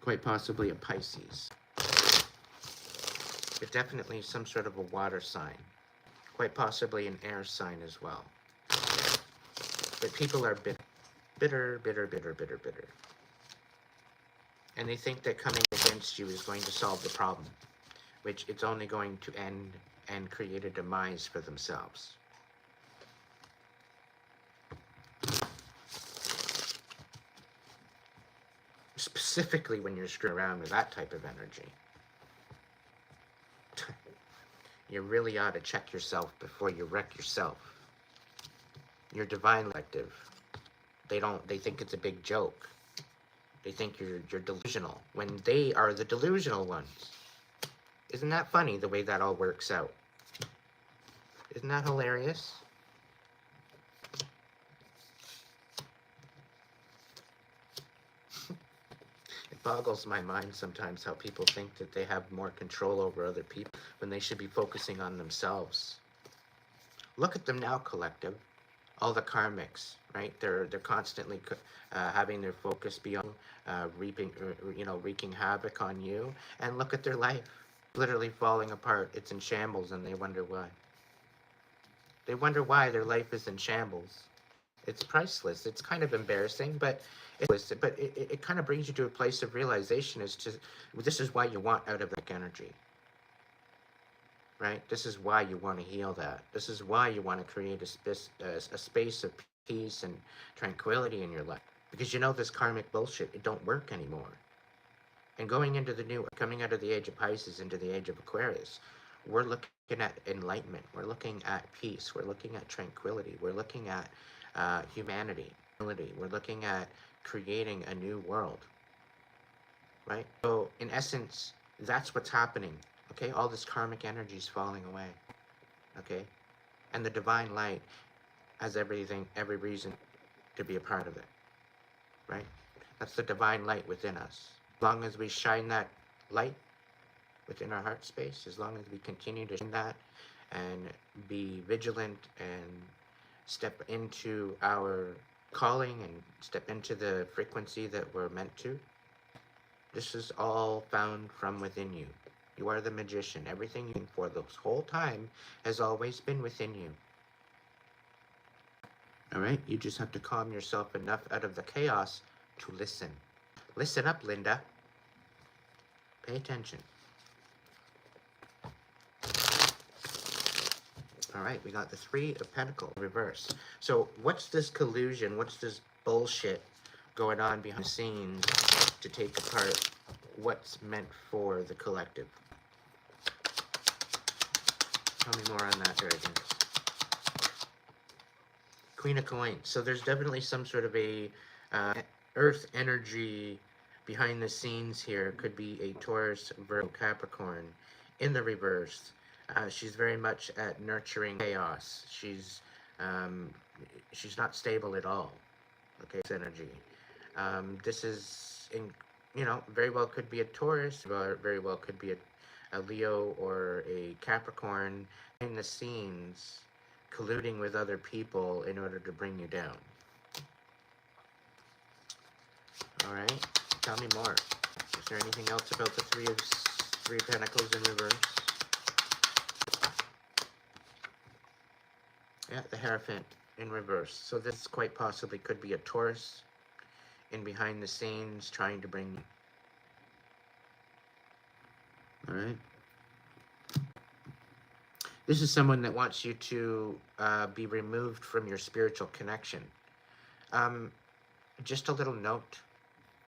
Quite possibly a Pisces. But definitely some sort of a water sign. Quite possibly an air sign as well. But people are bitter. Bitter, bitter, bitter, bitter, bitter. And they think that coming against you is going to solve the problem, which it's only going to end and create a demise for themselves. Specifically when you're screwing around with that type of energy. You really ought to check yourself before you wreck yourself. You're divine collective. They think it's a big joke. They think you're delusional when they are the delusional ones. Isn't that funny the way that all works out? Isn't that hilarious? It boggles my mind sometimes how people think that they have more control over other people when they should be focusing on themselves. Look at them now, collective. All the karmics, right? They're constantly having their focus be on wreaking havoc on you. And look at their life, literally falling apart. It's in shambles, and they wonder why. They wonder why their life is in shambles. It's priceless. It's kind of embarrassing, but it kind of brings you to a place of realization as to this is why you want out of that energy. Right? This is why you want to heal that. This is why you want to create a space of peace and tranquility in your life. Because you know this karmic bullshit, it don't work anymore. And coming out of the age of Pisces into the age of Aquarius, we're looking at enlightenment. We're looking at peace. We're looking at tranquility. We're looking at humanity. We're looking at creating a new world. Right? So, in essence, that's what's happening. Okay, all this karmic energy is falling away. Okay, and the divine light has every reason to be a part of it. Right? That's the divine light within us. As long as we shine that light within our heart space, as long as we continue to shine that and be vigilant and step into our calling and step into the frequency that we're meant to, this is all found from within you. You are the magician. Everything you've been for this whole time has always been within you. All right? You just have to calm yourself enough out of the chaos to listen. Listen up, Linda. Pay attention. All right, we got the Three of Pentacles reverse. So what's this collusion? What's this bullshit going on behind the scenes to take apart what's meant for the collective? Tell me more on that, Dragons. Queen of Coins. So there's definitely some sort of a earth energy behind the scenes here. Could be a Taurus, Virgo, Capricorn in the reverse. She's very much at nurturing chaos. She's not stable at all. Okay, this energy. This is very well could be a Taurus, or very well could be a Leo or a Capricorn in the scenes, colluding with other people in order to bring you down. All right, tell me more. Is there anything else about the Three of Pentacles in reverse? Yeah, the Hierophant in reverse. So this quite possibly could be a Taurus in behind the scenes trying to bring... Alright? This is someone that wants you to be removed from your spiritual connection. Just a little note.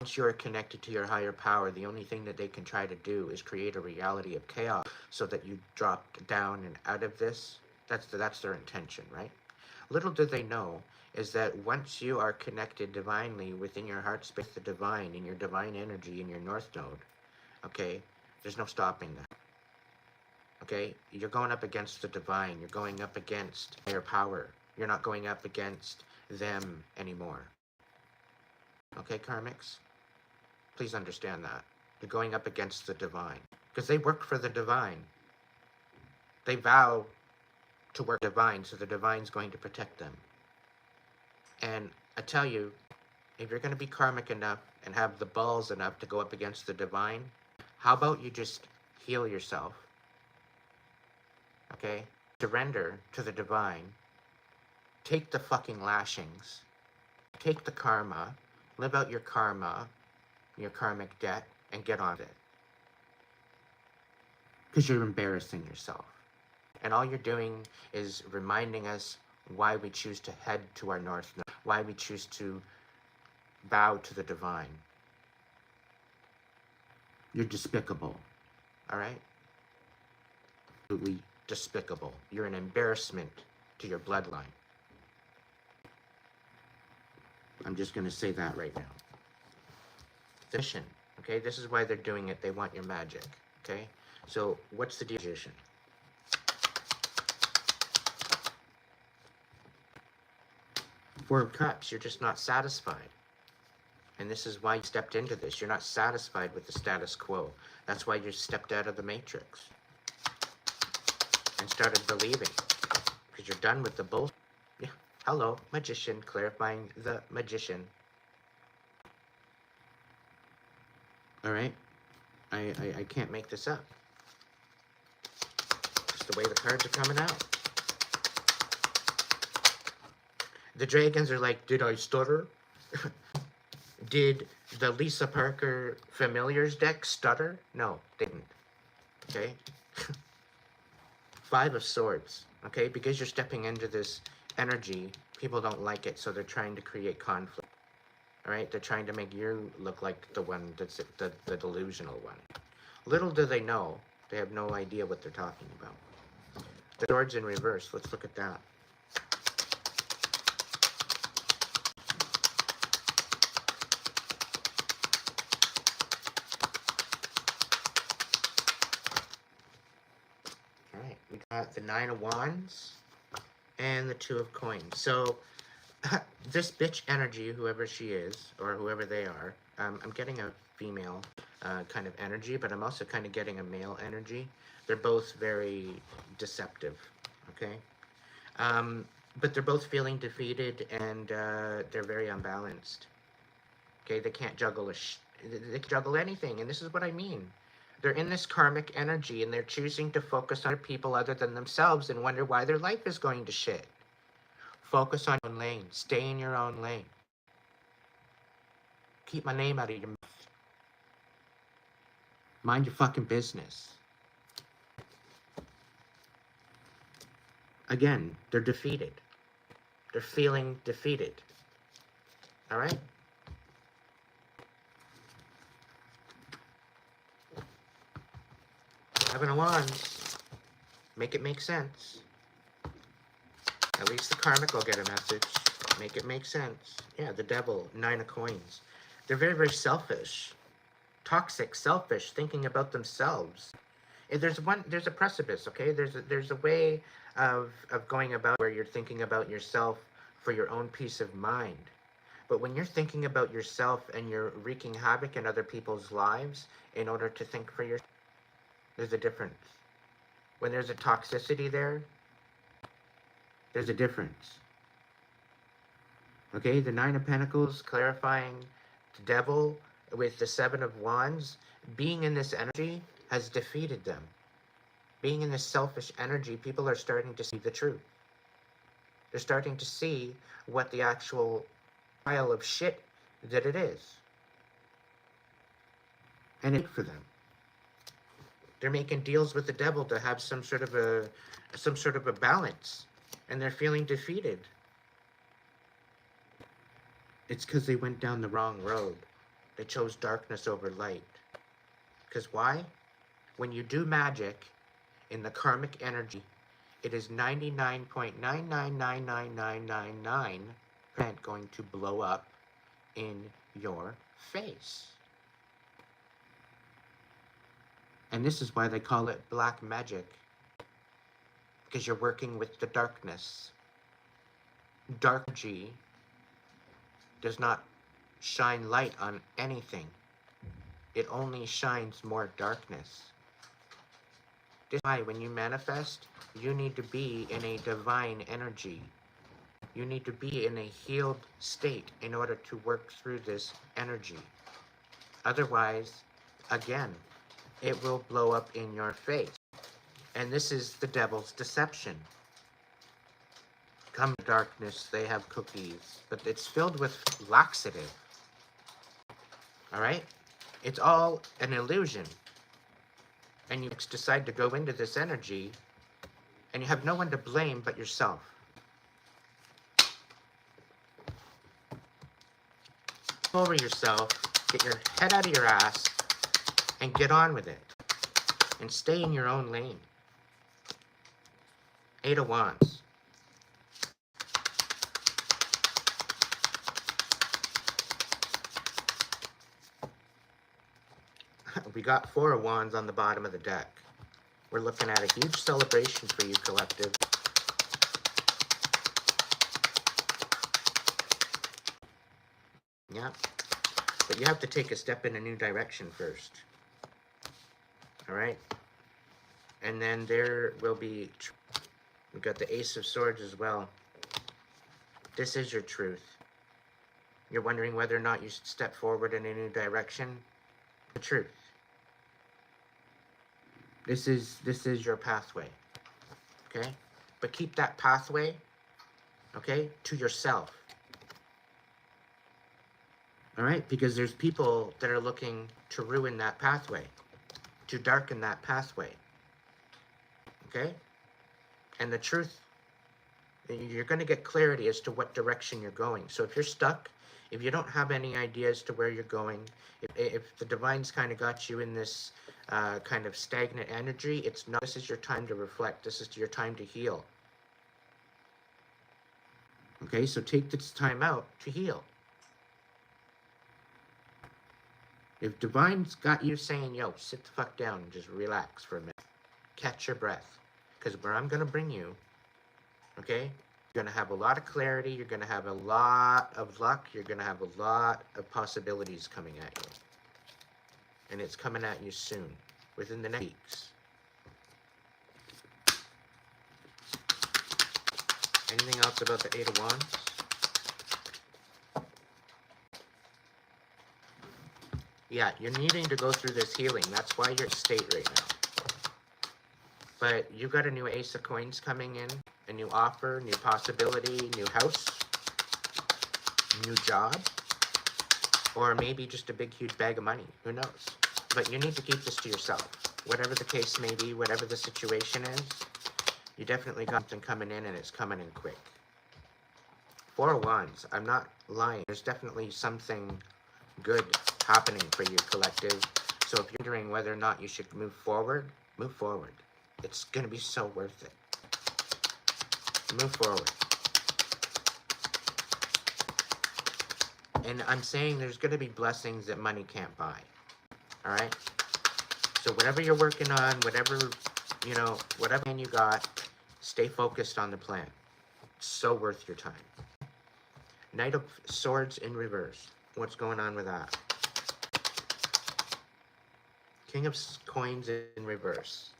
Once you are connected to your higher power, the only thing that they can try to do is create a reality of chaos so that you drop down and out of this. That's their intention, right? Little do they know is that once you are connected divinely within your heart space, the divine, in your divine energy, in your north node, okay, there's no stopping that. Okay, you're going up against the divine. You're going up against higher power. You're not going up against them anymore. Okay, Karmics? Please understand that. You're going up against the divine. Because they work for the divine. They vow to work divine, so the divine's going to protect them. And I tell you, if you're going to be karmic enough and have the balls enough to go up against the divine, how about you just heal yourself? Okay? Surrender to the divine. Take the fucking lashings. Take the karma. Live out your karma, your karmic debt, and get on it. Because you're embarrassing yourself. And all you're doing is reminding us why we choose to head to our north node, why we choose to bow to the divine. You're despicable, all right? Absolutely despicable. You're an embarrassment to your bloodline. I'm just going to say that right now. The mission, okay? This is why they're doing it. They want your magic, okay? So what's the magician? Four of Cups, you're just not satisfied. And this is why you stepped into this. You're not satisfied with the status quo. That's why you stepped out of the matrix and started believing. Because you're done with the bullshit. Yeah. Hello, magician, clarifying the magician. All right? I can't make this up. It's the way the cards are coming out. The dragons are like, did I stutter? Did the Lisa Parker Familiars deck stutter? No, didn't. Okay? Five of Swords. Okay? Because you're stepping into this energy, people don't like it, so they're trying to create conflict. Alright? They're trying to make you look like the one that's the delusional one. Little do they know, they have no idea what they're talking about. The Swords in reverse. Let's look at that. We got the Nine of Wands and the Two of Coins. So this bitch energy, whoever she is, or whoever they are, I'm getting a female kind of energy, but I'm also kind of getting a male energy. They're both very deceptive, okay? But they're both feeling defeated, and they're very unbalanced. Okay, they can't juggle they can juggle anything, and this is what I mean. They're in this karmic energy, and they're choosing to focus on people other than themselves and wonder why their life is going to shit. Focus on your own lane. Stay in your own lane. Keep my name out of your mouth. Mind your fucking business. Again, they're defeated. They're feeling defeated. All right? Seven of Wands. Make it make sense. At least the karmic will get a message. Make it make sense. Yeah, the Devil. Nine of Coins. They're very, very selfish. Toxic, selfish, thinking about themselves. There's a precipice, okay? There's a way of going about where you're thinking about yourself for your own peace of mind. But when you're thinking about yourself and you're wreaking havoc in other people's lives in order to think for yourself, there's a difference. When there's a toxicity there, there's a difference. Okay, the Nine of Pentacles clarifying the Devil with the Seven of Wands. Being in this energy has defeated them. Being in this selfish energy, people are starting to see the truth. They're starting to see what the actual pile of shit that it is. And it's for them. They're making deals with the devil to have some sort of a balance. And they're feeling defeated. It's because they went down the wrong road. They chose darkness over light. Because why? When you do magic in the karmic energy, it is 99.999999% going to blow up in your face. And this is why they call it black magic. Because you're working with the darkness. Dark energy does not shine light on anything. It only shines more darkness. This is why when you manifest, you need to be in a divine energy. You need to be in a healed state in order to work through this energy. Otherwise, again, it will blow up in your face. And this is the devil's deception. Come darkness, they have cookies, but it's filled with laxative. All right? It's all an illusion. And you decide to go into this energy, and you have no one to blame but yourself. Over yourself, get your head out of your ass, and get on with it. And stay in your own lane. 8 of Wands. We got 4 of Wands on the bottom of the deck. We're looking at a huge celebration for you, collective. Yeah. But you have to take a step in a new direction first. Alright? And then there will be... We've got the Ace of Swords as well. This is your truth. You're wondering whether or not you should step forward in a new direction. The truth. This is your pathway. Okay? But keep that pathway, okay, to yourself. Alright? Because there's people that are looking to ruin that pathway. To darken that pathway. Okay? And the truth, you're going to get clarity as to what direction you're going. So if you're stuck, if you don't have any ideas to where you're going, if the divine's kind of got you in this kind of stagnant energy, it's not. This is your time to reflect. This is your time to heal. Okay, so take this time out to heal. If divine's got you saying, yo, sit the fuck down and just relax for a minute. Catch your breath. Because where I'm going to bring you, okay, you're going to have a lot of clarity. You're going to have a lot of luck. You're going to have a lot of possibilities coming at you. And it's coming at you soon, within the next weeks. Anything else about the 8 of Wands? Yeah, you're needing to go through this healing. That's why you're in state right now. But you got a new Ace of Coins coming in. A new offer, new possibility, new house, new job. Or maybe just a big, huge bag of money. Who knows? But you need to keep this to yourself. Whatever the case may be, whatever the situation is, you definitely got something coming in, and it's coming in quick. 4 of Wands. I'm not lying. There's definitely something good happening for you, collective. So if you're wondering whether or not you should move forward, move forward. It's going to be so worth it. Move forward. And I'm saying there's going to be blessings that money can't buy. Alright? So whatever you're working on, whatever, you know, whatever plan you got, stay focused on the plan. It's so worth your time. Knight of Swords in reverse. What's going on with that? King of Coins in reverse.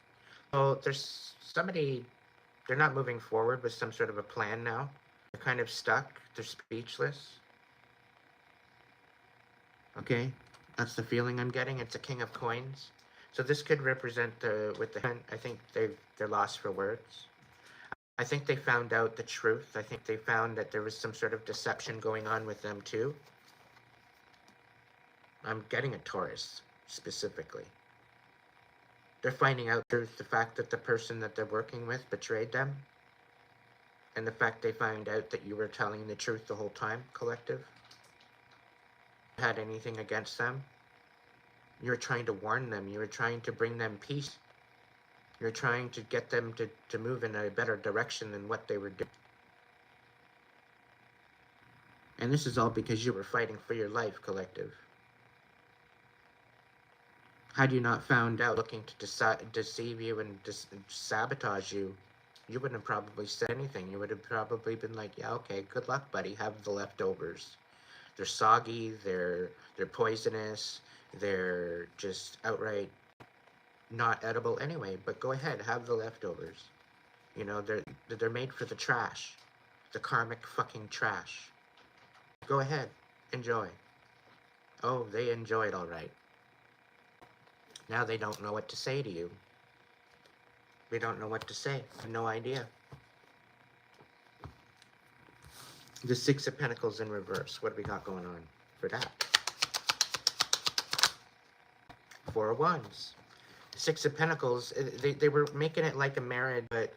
So there's somebody, they're not moving forward with some sort of a plan now. They're kind of stuck. They're speechless. Okay? That's the feeling I'm getting. It's a King of Coins. So this could represent with the, I think they're lost for words. I think they found out the truth. I think they found that there was some sort of deception going on with them too. I'm getting a Taurus, specifically. They're finding out the fact that the person that they're working with betrayed them. And the fact they found out that you were telling the truth the whole time, collective. Had anything against them. You were trying to warn them. You were trying to bring them peace. You're trying to get them to move in a better direction than what they were doing. And this is all because you were fighting for your life, collective. Had you not found out looking to deceive you and sabotage you, you wouldn't have probably said anything. You would have probably been like, yeah, okay, good luck, buddy. Have the leftovers. They're soggy, they're poisonous, they're just outright not edible anyway, but go ahead, have the leftovers. You know, they're made for the trash. The karmic fucking trash. Go ahead, enjoy. Oh, they enjoyed all right. Now they don't know what to say to you. They don't know what to say. No idea. The Six of Pentacles in reverse. What do we got going on for that? Four of Wands. Six of Pentacles, they were making it like a marriage, but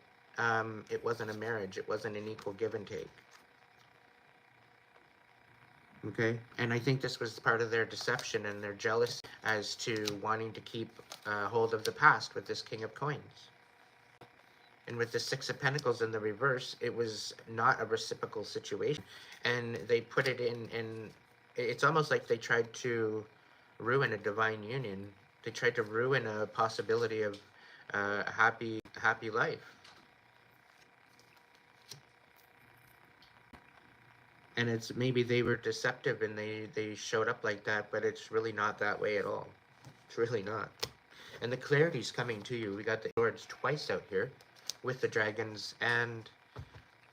it wasn't a marriage. It wasn't an equal give and take. Okay? And I think this was part of their deception and their jealousy as to wanting to keep hold of the past with this King of Coins. And with the Six of Pentacles in the reverse, it was not a reciprocal situation. And they put it in it's almost like they tried to ruin a divine union. They tried to ruin a possibility of a happy life. And it's maybe they were deceptive and they showed up like that, but it's really not that way at all. It's really not. And the clarity's coming to you. We got the swords twice out here with the dragons and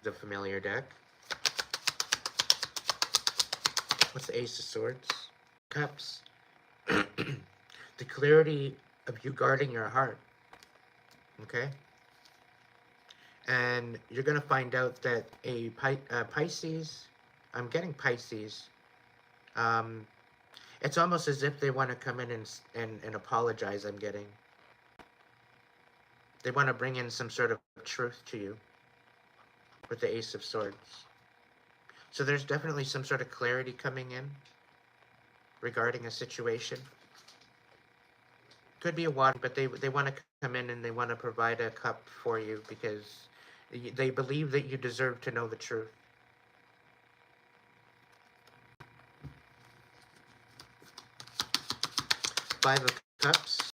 the familiar deck. What's the Ace of Swords? Cups. The clarity of you guarding your heart. Okay? And you're going to find out that a Pisces, I'm getting Pisces, it's almost as if they want to come in and apologize, I'm getting. They want to bring in some sort of truth to you with the Ace of Swords. So there's definitely some sort of clarity coming in regarding a situation. Could be a water, but they want to come in and they want to provide a cup for you because they believe that you deserve to know the truth. Five of Cups.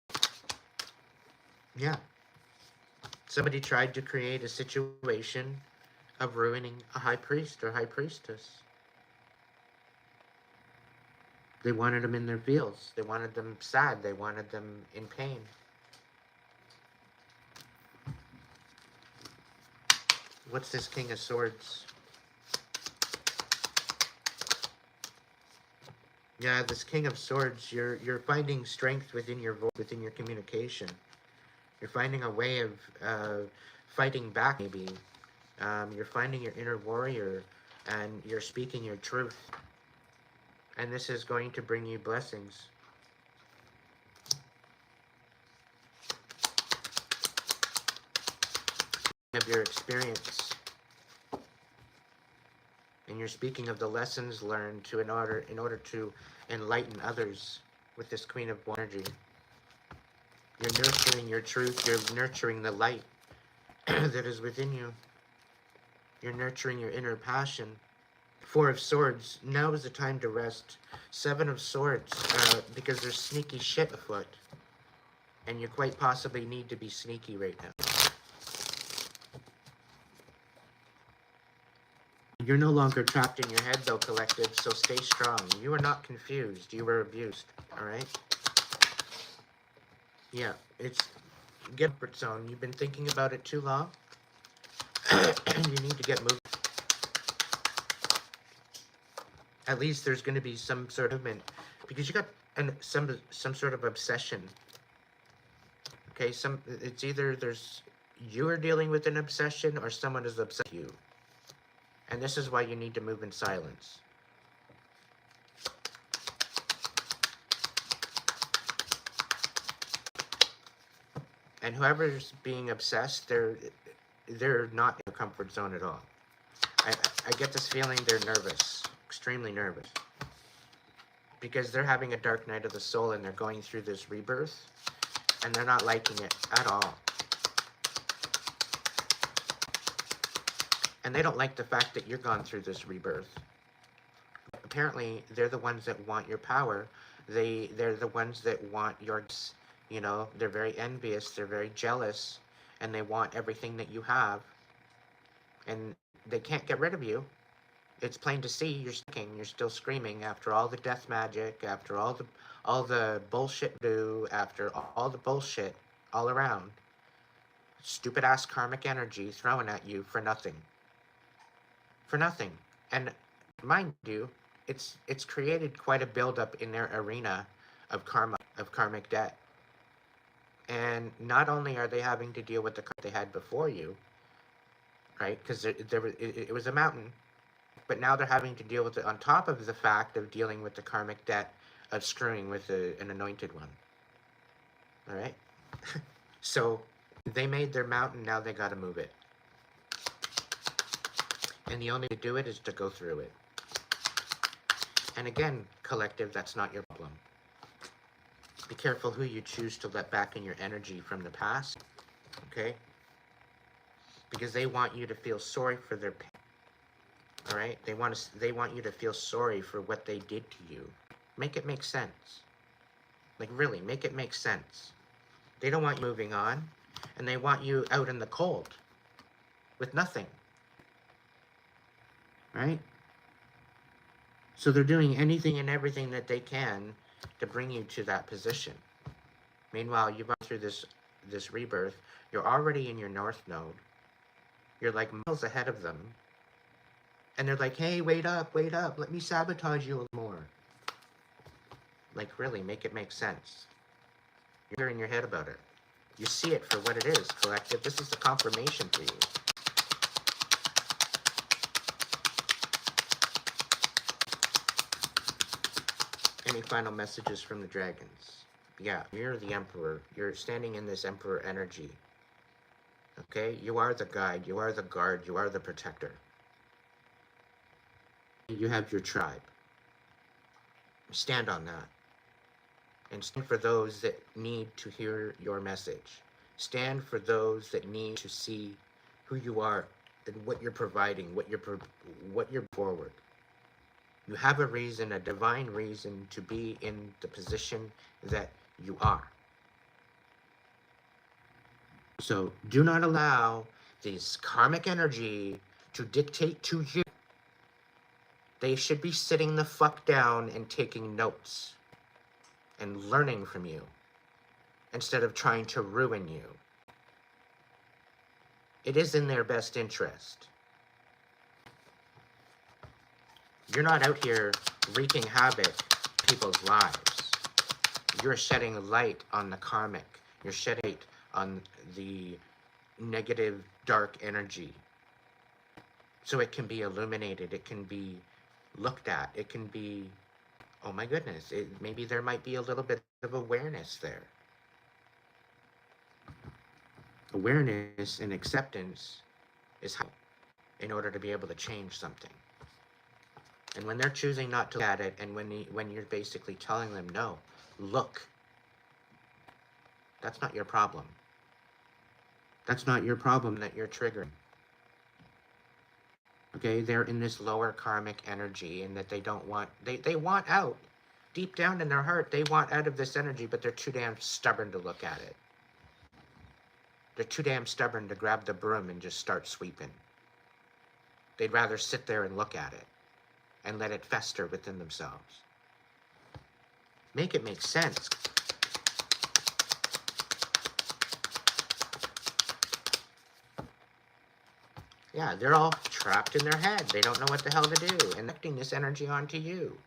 Yeah. Somebody tried to create a situation of ruining a high priest or high priestess. They wanted them in their feels. They wanted them sad. They wanted them in pain. What's this King of Swords? Yeah, this King of Swords, you're finding strength within your voice, within your communication. You're finding a way of fighting back, maybe. You're finding your inner warrior, and you're speaking your truth. And this is going to bring you blessings. Of your experience. And you're speaking of the lessons learned in order to enlighten others with this Queen of Energy. You're nurturing your truth. You're nurturing the light that is within you. You're nurturing your inner passion. Four of Swords. Now is the time to rest. Seven of Swords. Because there's sneaky shit afoot. And you quite possibly need to be sneaky right now. You're no longer trapped in your head, though, collective, so stay strong. You are not confused. You were abused, all right? Yeah, it's comfort zone. You've been thinking about it too long. You need to get moving. At least there's going to be some sort of movement, because you got some sort of obsession. Okay, it's either you're dealing with an obsession or someone is obsessed with you. And this is why you need to move in silence. And whoever's being obsessed, they're not in a comfort zone at all. I get this feeling they're nervous, extremely nervous. Because they're having a dark night of the soul and they're going through this rebirth and they're not liking it at all. And they don't like the fact that you're gone through this rebirth. Apparently, they're the ones that want your power. They're the ones that want your, you know, they're very envious, they're very jealous, and they want everything that you have. And they can't get rid of you. It's plain to see you're sticking, you're still screaming after all the death magic, after all the bullshit do, after all the bullshit all around. Stupid ass karmic energy thrown at you for nothing. For nothing. And mind you, it's created quite a buildup in their arena of karma, of karmic debt. And not only are they having to deal with the karma they had before you, right? Because it was a mountain. But now they're having to deal with it on top of the fact of dealing with the karmic debt of screwing with an anointed one. All right? So they made their mountain, now they got to move it. And the only way to do it is to go through it. And again, collective, that's not your problem. Be careful who you choose to let back in your energy from the past, okay? Because they want you to feel sorry for their pain. All right? They want you to feel sorry for what they did to you. Make it make sense. Like, really, make it make sense. They don't want you moving on, and they want you out in the cold with nothing. Right? So they're doing anything and everything that they can to bring you to that position. Meanwhile, you've gone through this rebirth. You're already in your north node. You're like miles ahead of them. And they're like, hey, wait up, let me sabotage you a little more. Like, really, make it make sense. You're in your head about it. You see it for what it is, collective. This is the confirmation for you. Any final messages from the dragons? Yeah, you're the emperor. You're standing in this emperor energy. Okay? You are the guide. You are the guard. You are the protector. You have your tribe. Stand on that. And stand for those that need to hear your message. Stand for those that need to see who you are and what you're providing, what you're forward. You have a reason, a divine reason to be in the position that you are. So do not allow this karmic energy to dictate to you. They should be sitting the fuck down and taking notes and learning from you instead of trying to ruin you. It is in their best interest. You're not out here wreaking havoc in people's lives. You're shedding light on the karmic. You're shedding light on the negative, dark energy. So it can be illuminated. It can be looked at. It can be, oh my goodness, maybe there might be a little bit of awareness there. Awareness and acceptance is how in order to be able to change something. And when they're choosing not to look at it, and when you're basically telling them, no, look, that's not your problem. That's not your problem that you're triggering. Okay, they're in this lower karmic energy, and that they don't want, they want out. Deep down in their heart, they want out of this energy, but they're too damn stubborn to look at it. They're too damn stubborn to grab the broom and just start sweeping. They'd rather sit there and look at it and let it fester within themselves. Make it make sense. Yeah, they're all trapped in their head. They don't know what the hell to do, and acting this energy onto you.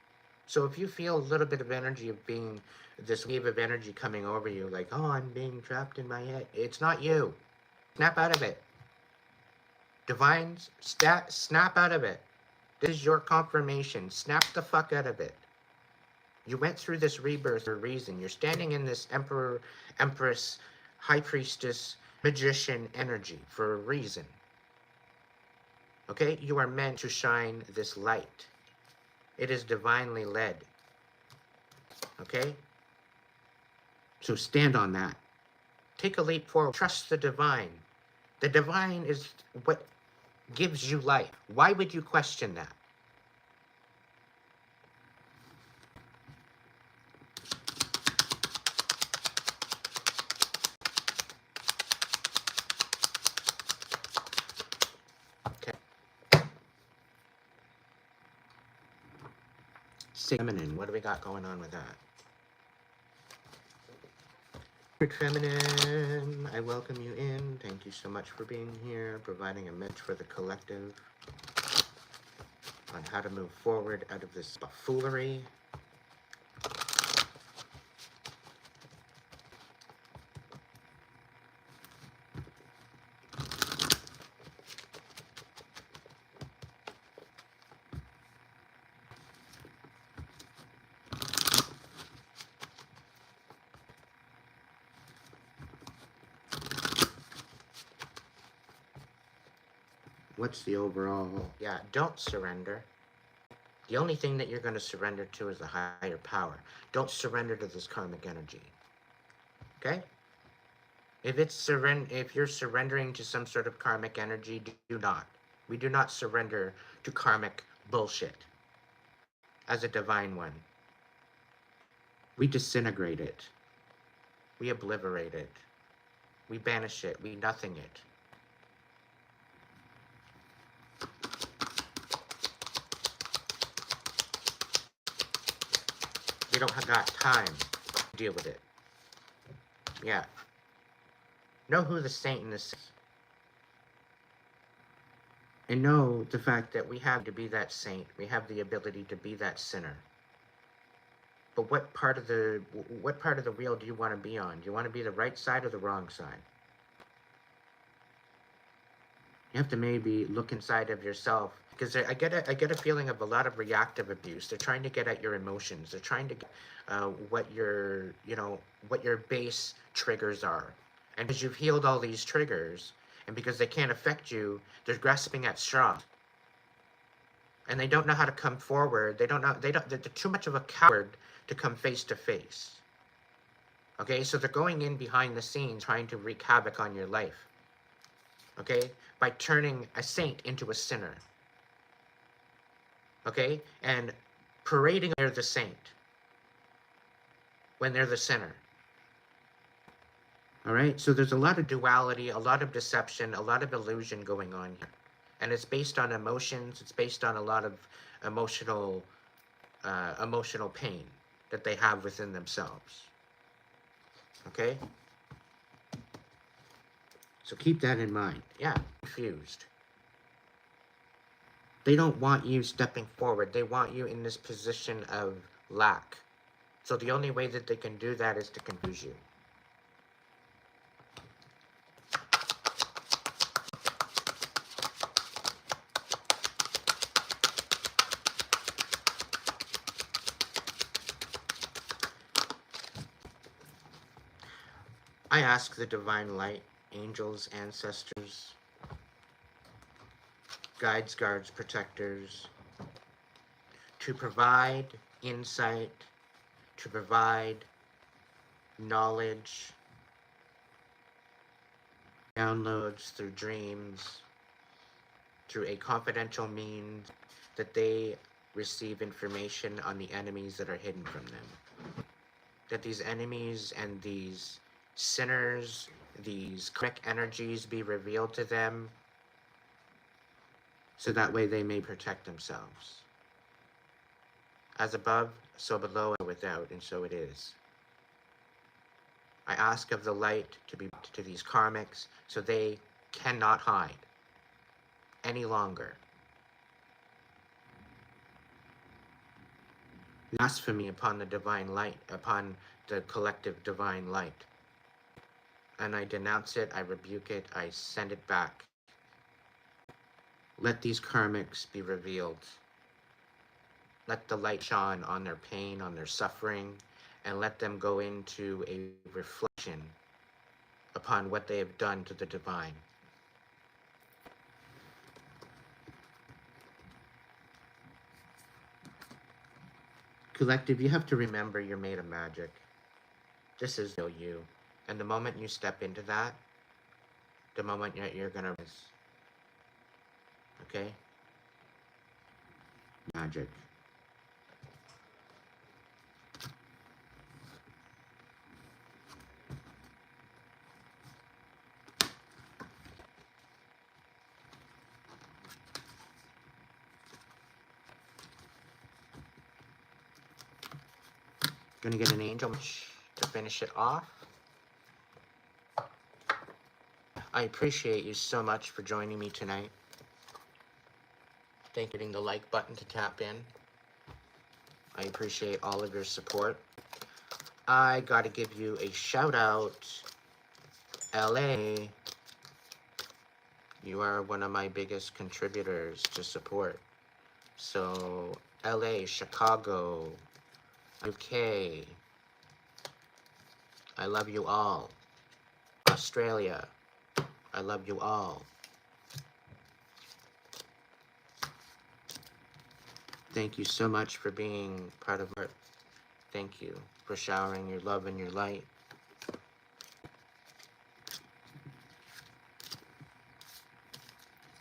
So if you feel a little bit of energy of being, this wave of energy coming over you, like, oh, I'm being trapped in my head, it's not you. Snap out of it. Divines, snap out of it. This is your confirmation. Snap the fuck out of it. You went through this rebirth for a reason. You're standing in this emperor, empress, high priestess, magician energy for a reason. Okay? You are meant to shine this light. It is divinely led. Okay? So stand on that. Take a leap forward. Trust the divine. The divine is what gives you life. Why would you question that? Okay. Feminine, what do we got going on with that? Feminine, I welcome you in. Thank you so much for being here, providing a message for the collective on how to move forward out of this buffoonery. What's the overall? Yeah, don't surrender. The only thing that you're going to surrender to is the higher power. Don't surrender to this karmic energy. Okay? If you're surrendering to some sort of karmic energy, do not. We do not surrender to karmic bullshit as a divine one. We disintegrate it. We obliterate it. We banish it. We nothing it. We don't have got time to deal with it. Yeah. Know who the saint in this is. And know the fact that we have to be that saint. We have the ability to be that sinner. But what part of the wheel do you want to be on? Do you want to be the right side or the wrong side? You have to maybe look inside of yourself, because I get a feeling of a lot of reactive abuse. They're trying to get at your emotions. They're trying to get what your base triggers are. And because you've healed all these triggers, and because they can't affect you, they're grasping at straws. And they don't know how to come forward. They're too much of a coward to come face to face. Okay, so they're going in behind the scenes trying to wreak havoc on your life. Okay, by turning a saint into a sinner. Okay, and parading they're the saint when they're the sinner. All right, so there's a lot of duality, a lot of deception, a lot of illusion going on here. And it's based on emotions. It's based on a lot of emotional pain that they have within themselves. Okay? So keep that in mind. Yeah, confused. They don't want you stepping forward. They want you in this position of lack. So the only way that they can do that is to confuse you. I ask the divine light, angels, ancestors, guides, guards, protectors, to provide insight, to provide knowledge, downloads through dreams, through a confidential means that they receive information on the enemies that are hidden from them. That these enemies and these sinners, these karmic energies be revealed to them, so that way they may protect themselves. As above, so below, and without, and so it is. I ask of the light to be brought to these karmics, so they cannot hide any longer. Blasphemy upon the divine light, upon the collective divine light. and I denounce it, I rebuke it, I send it back. Let these karmics be revealed. Let the light shine on their pain, on their suffering, and let them go into a reflection upon what they have done to the divine. Collective, you have to remember you're made of magic. This is no you. And the moment you step into that, the moment you're gonna rise. Okay? Magic. Gonna get an angel to finish it off. I appreciate you so much for joining me tonight. Thank you for hitting the like button to tap in. I appreciate all of your support. I gotta give you a shout out. LA, you are one of my biggest contributors to support. So, LA, Chicago, UK, I love you all. Australia, I love you all. Thank you so much for being part of our. Thank you for showering your love and your light.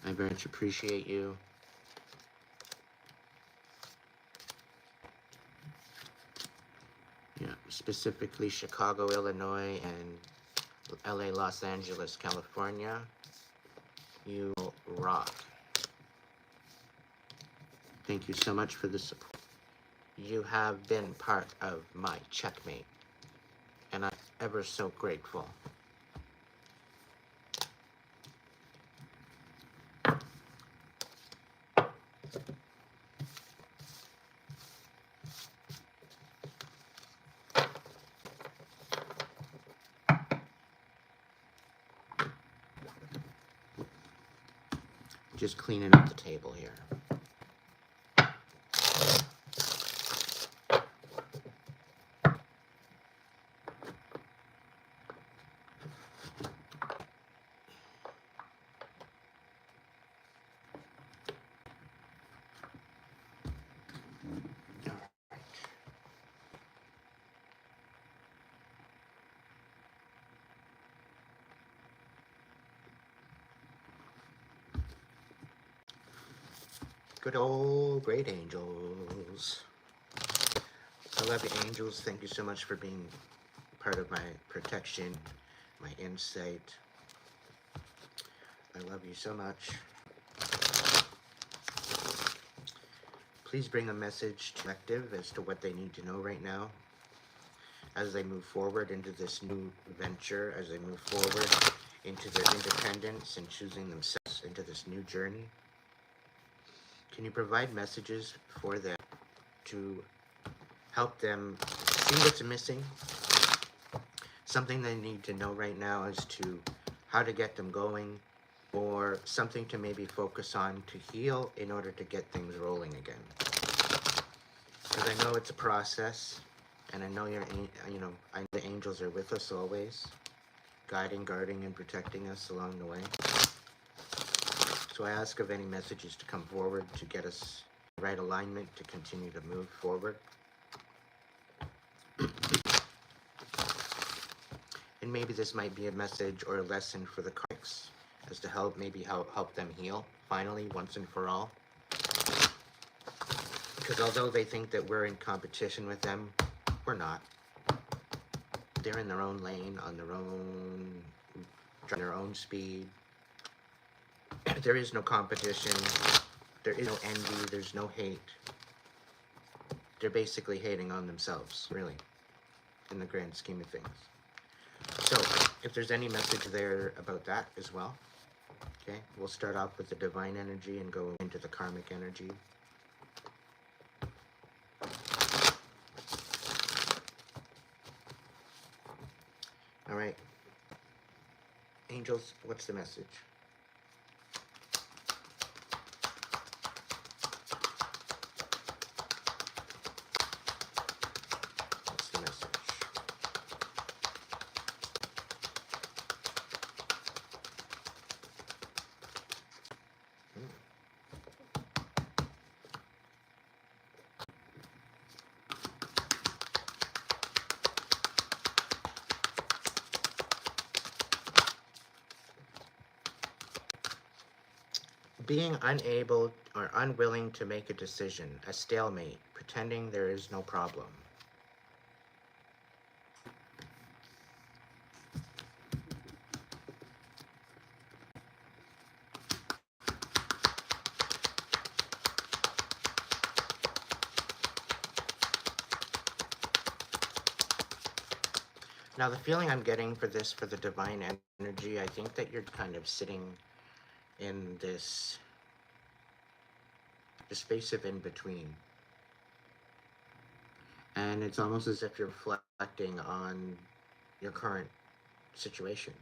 I very much appreciate you. Yeah, specifically Chicago, Illinois, and LA, Los Angeles, California. You rock. Thank you so much for the support. You have been part of my checkmate, and I'm ever so grateful. Just cleaning up the table here. Good old great angels. I love you, angels. Thank you so much for being part of my protection, my insight. I love you so much. Please bring a message to collective as to what they need to know right now as they move forward into this new venture, as they move forward into their independence and choosing themselves into this new journey. Can you provide messages for them to help them see what's missing? Something they need to know right now as to how to get them going, or something to maybe focus on to heal in order to get things rolling again. Because I know it's a process, and I know I know the angels are with us always, guiding, guarding, and protecting us along the way. So I ask of any messages to come forward to get us the right alignment to continue to move forward. And maybe this might be a message or a lesson for the Karmics as to help them heal finally once and for all. Because although they think that we're in competition with them, we're not. They're in their own lane, on their own speed. There is no competition. There is no envy. There's no hate. They're basically hating on themselves, really, in the grand scheme of things. So, if there's any message there about that as well, okay, we'll start off with the divine energy and go into the karmic energy. All right. Angels, what's the message? What's the message? Being unable or unwilling to make a decision, a stalemate, pretending there is no problem. Now, the feeling I'm getting for this, for the divine energy, I think that you're kind of sitting in this space of in between. And it's almost as if you're reflecting on your current situation.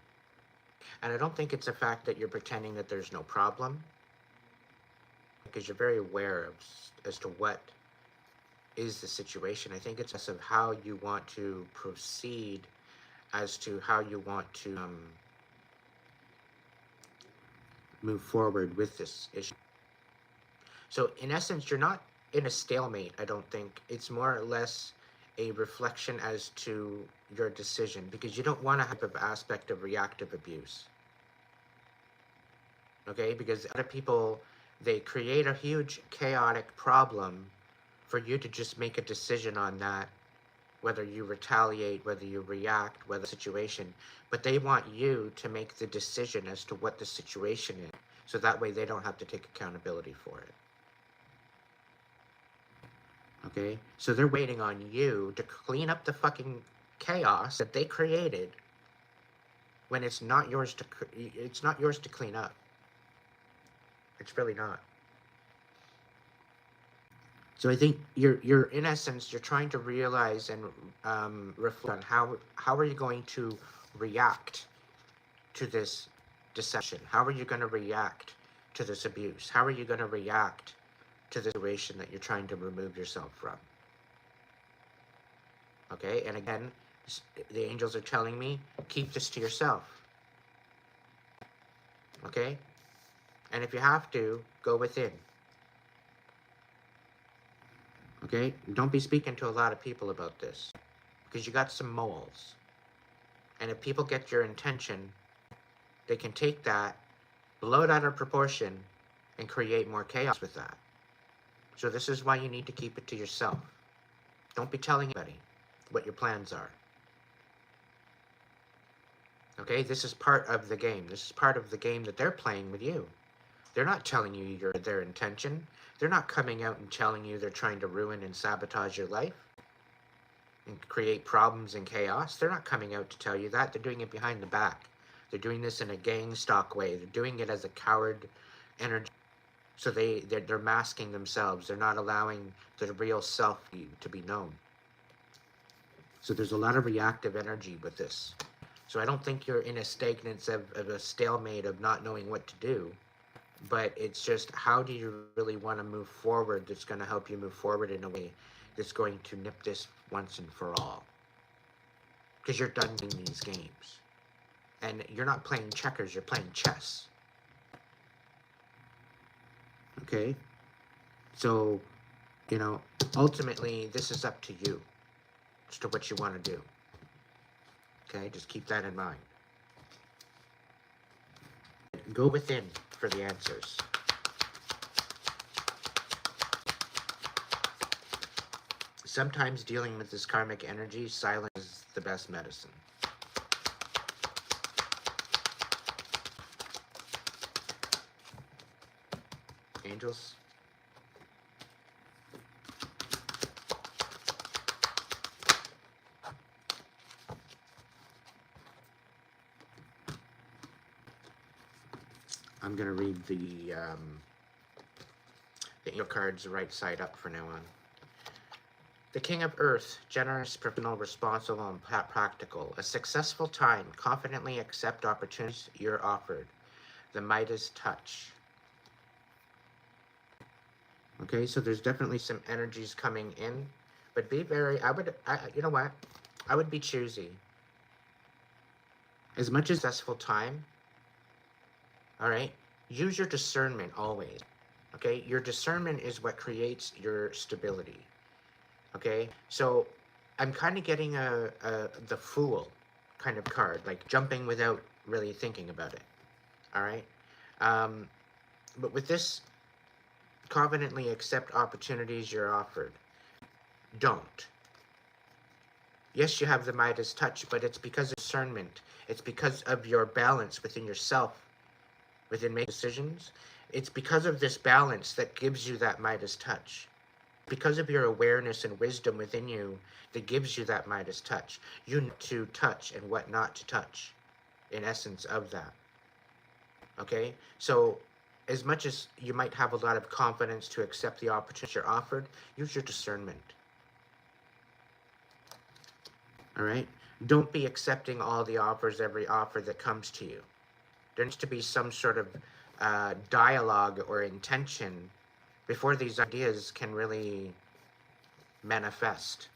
And I don't think it's a fact that you're pretending that there's no problem, because you're very aware of as to what is the situation. I think it's less of how you want to proceed as to how you want to move forward with this issue. So in essence, you're not in a stalemate, I don't think. It's more or less a reflection as to your decision, because you don't want to have an aspect of reactive abuse. Okay, because other people, they create a huge chaotic problem for you to just make a decision on that, whether you retaliate, whether you react, whether the situation, but they want you to make the decision as to what the situation is, so that way they don't have to take accountability for it. Okay, so they're waiting on you to clean up the fucking chaos that they created, when it's not yours to clean up. It's really not. So I think you're in essence, you're trying to realize and reflect on how are you going to react to this deception? How are you going to react to this abuse? How are you going to react to the situation that you're trying to remove yourself from? Okay, and again, the angels are telling me, keep this to yourself. Okay, and if you have to, go within. Okay, don't be speaking to a lot of people about this, because you got some moles. And if people get your intention, they can take that, blow it out of proportion, and create more chaos with that. So this is why you need to keep it to yourself. Don't be telling anybody what your plans are. Okay, this is part of the game. This is part of the game that they're playing with you. They're not telling you their intention. They're not coming out and telling you they're trying to ruin and sabotage your life and create problems and chaos. They're not coming out to tell you that. They're doing it behind the back. They're doing this in a gang stalk way. They're doing it as a coward energy. So they're masking themselves. They're not allowing the real self to be known. So there's a lot of reactive energy with this. So I don't think you're in a stagnance of a stalemate of not knowing what to do. But it's just, how do you really want to move forward that's going to help you move forward in a way that's going to nip this once and for all? Because you're done in these games. And you're not playing checkers, you're playing chess. Okay? So, ultimately, this is up to you as to what you want to do. Okay? Just keep that in mind. Go within for the answers. Sometimes dealing with this karmic energy, silence is the best medicine. Angels? I'm going to read the angel cards right side up from now on. The King of Earth, generous, professional, responsible, and practical. A successful time. Confidently accept opportunities you're offered. The Midas touch. Okay, so there's definitely some energies coming in, but be very, you know what? I would be choosy. As much as successful time, all right, use your discernment always. Okay, your discernment is what creates your stability. Okay, so I'm kind of getting the fool kind of card, like jumping without really thinking about it. All right, um, but with this, confidently accept opportunities you're offered. Don't. Yes, you have the Midas touch, but it's because of discernment. It's because of your balance within yourself, within making decisions. It's because of this balance that gives you that Midas touch. Because of your awareness and wisdom within you that gives you that Midas touch. You know to touch and what not to touch, in essence of that. Okay? So, as much as you might have a lot of confidence to accept the opportunity you're offered, use your discernment. All right? Don't be accepting all the offers, every offer that comes to you. There needs to be some sort of dialogue or intention before these ideas can really manifest.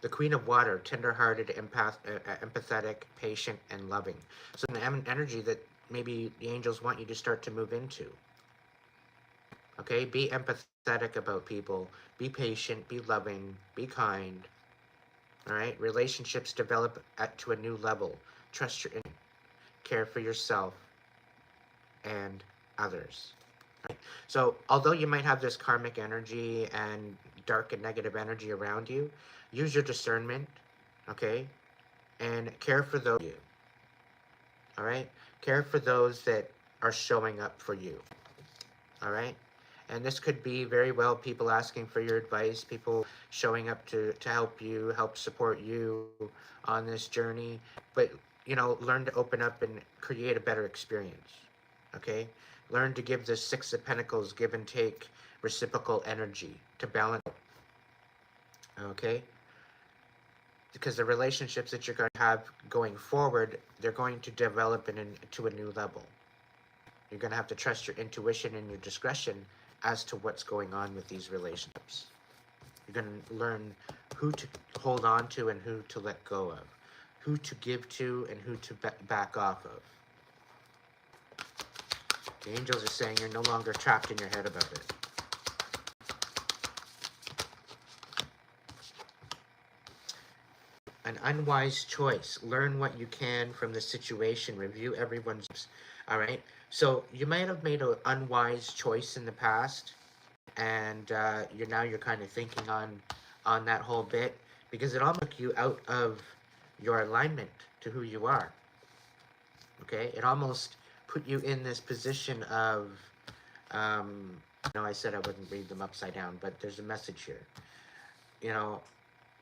The Queen of Water, tender-hearted, empathetic, patient, and loving. So an energy that maybe the angels want you to start to move into. Okay? Be empathetic about people. Be patient. Be loving. Be kind. All right? Relationships develop to a new level. Trust your intuition. Care for yourself and others. Right? So, although you might have this karmic energy and dark and negative energy around you, use your discernment, okay? And care for those you. All right? Care for those that are showing up for you. All right? And this could be very well people asking for your advice, people showing up to help you, help support you on this journey. But, you know, learn to open up and create a better experience. Okay? Learn to give this Six of Pentacles give and take reciprocal energy to balance. Okay? Because the relationships that you're going to have going forward, they're going to develop to a new level. You're going to have to trust your intuition and your discretion as to what's going on with these relationships. You're going to learn who to hold on to and who to let go of, who to give to and who to back off of. The angels are saying you're no longer trapped in your head about it. An unwise choice. Learn what you can from the situation. Review everyone's. All right. So you might have made an unwise choice in the past, and you're kind of thinking on that whole bit because it all took you out of your alignment to who you are. Okay. It almost put you in this position of. I said I wouldn't read them upside down, but there's a message here. You know,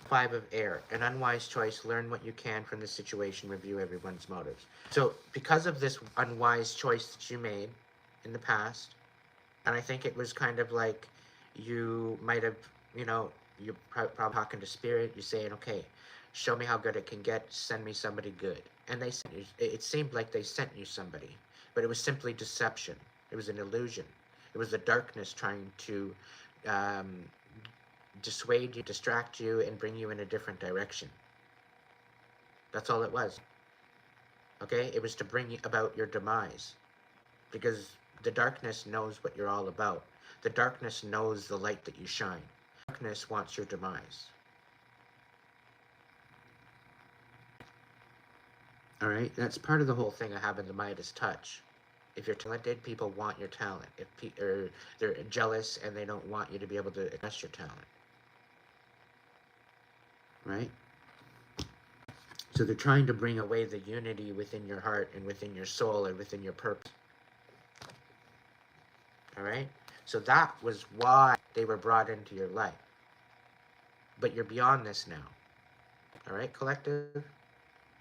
Five of Air, an unwise choice. Learn what you can from the situation. Review everyone's motives. So, because of this unwise choice that you made in the past, and I think it was kind of like you might have, you're probably talking to spirit. You're saying, okay, show me how good it can get. Send me somebody good. And they sent you, it seemed like they sent you somebody, but it was simply deception. It was an illusion. It was the darkness trying to dissuade you, distract you, and bring you in a different direction. That's all it was. Okay? It was to bring about your demise. Because the darkness knows what you're all about. The darkness knows the light that you shine. The darkness wants your demise. Alright? That's part of the whole thing of having the Midas touch. If you're talented, people want your talent. If they're jealous and they don't want you to be able to express your talent. Right? So they're trying to bring away the unity within your heart and within your soul and within your purpose. All right? So that was why they were brought into your life. But you're beyond this now. All right, collective?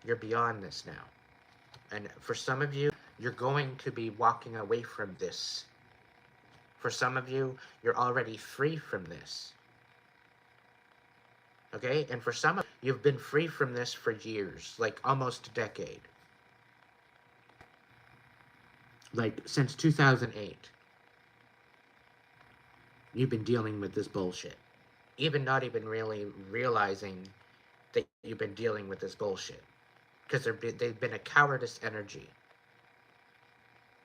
You're beyond this now. And for some of you, you're going to be walking away from this. For some of you, you're already free from this. Okay? And for some of you, you've been free from this for years, like almost a decade. Like since 2008, you've been dealing with this bullshit. Even not even really realizing that you've been dealing with this bullshit. Because they've been a cowardice energy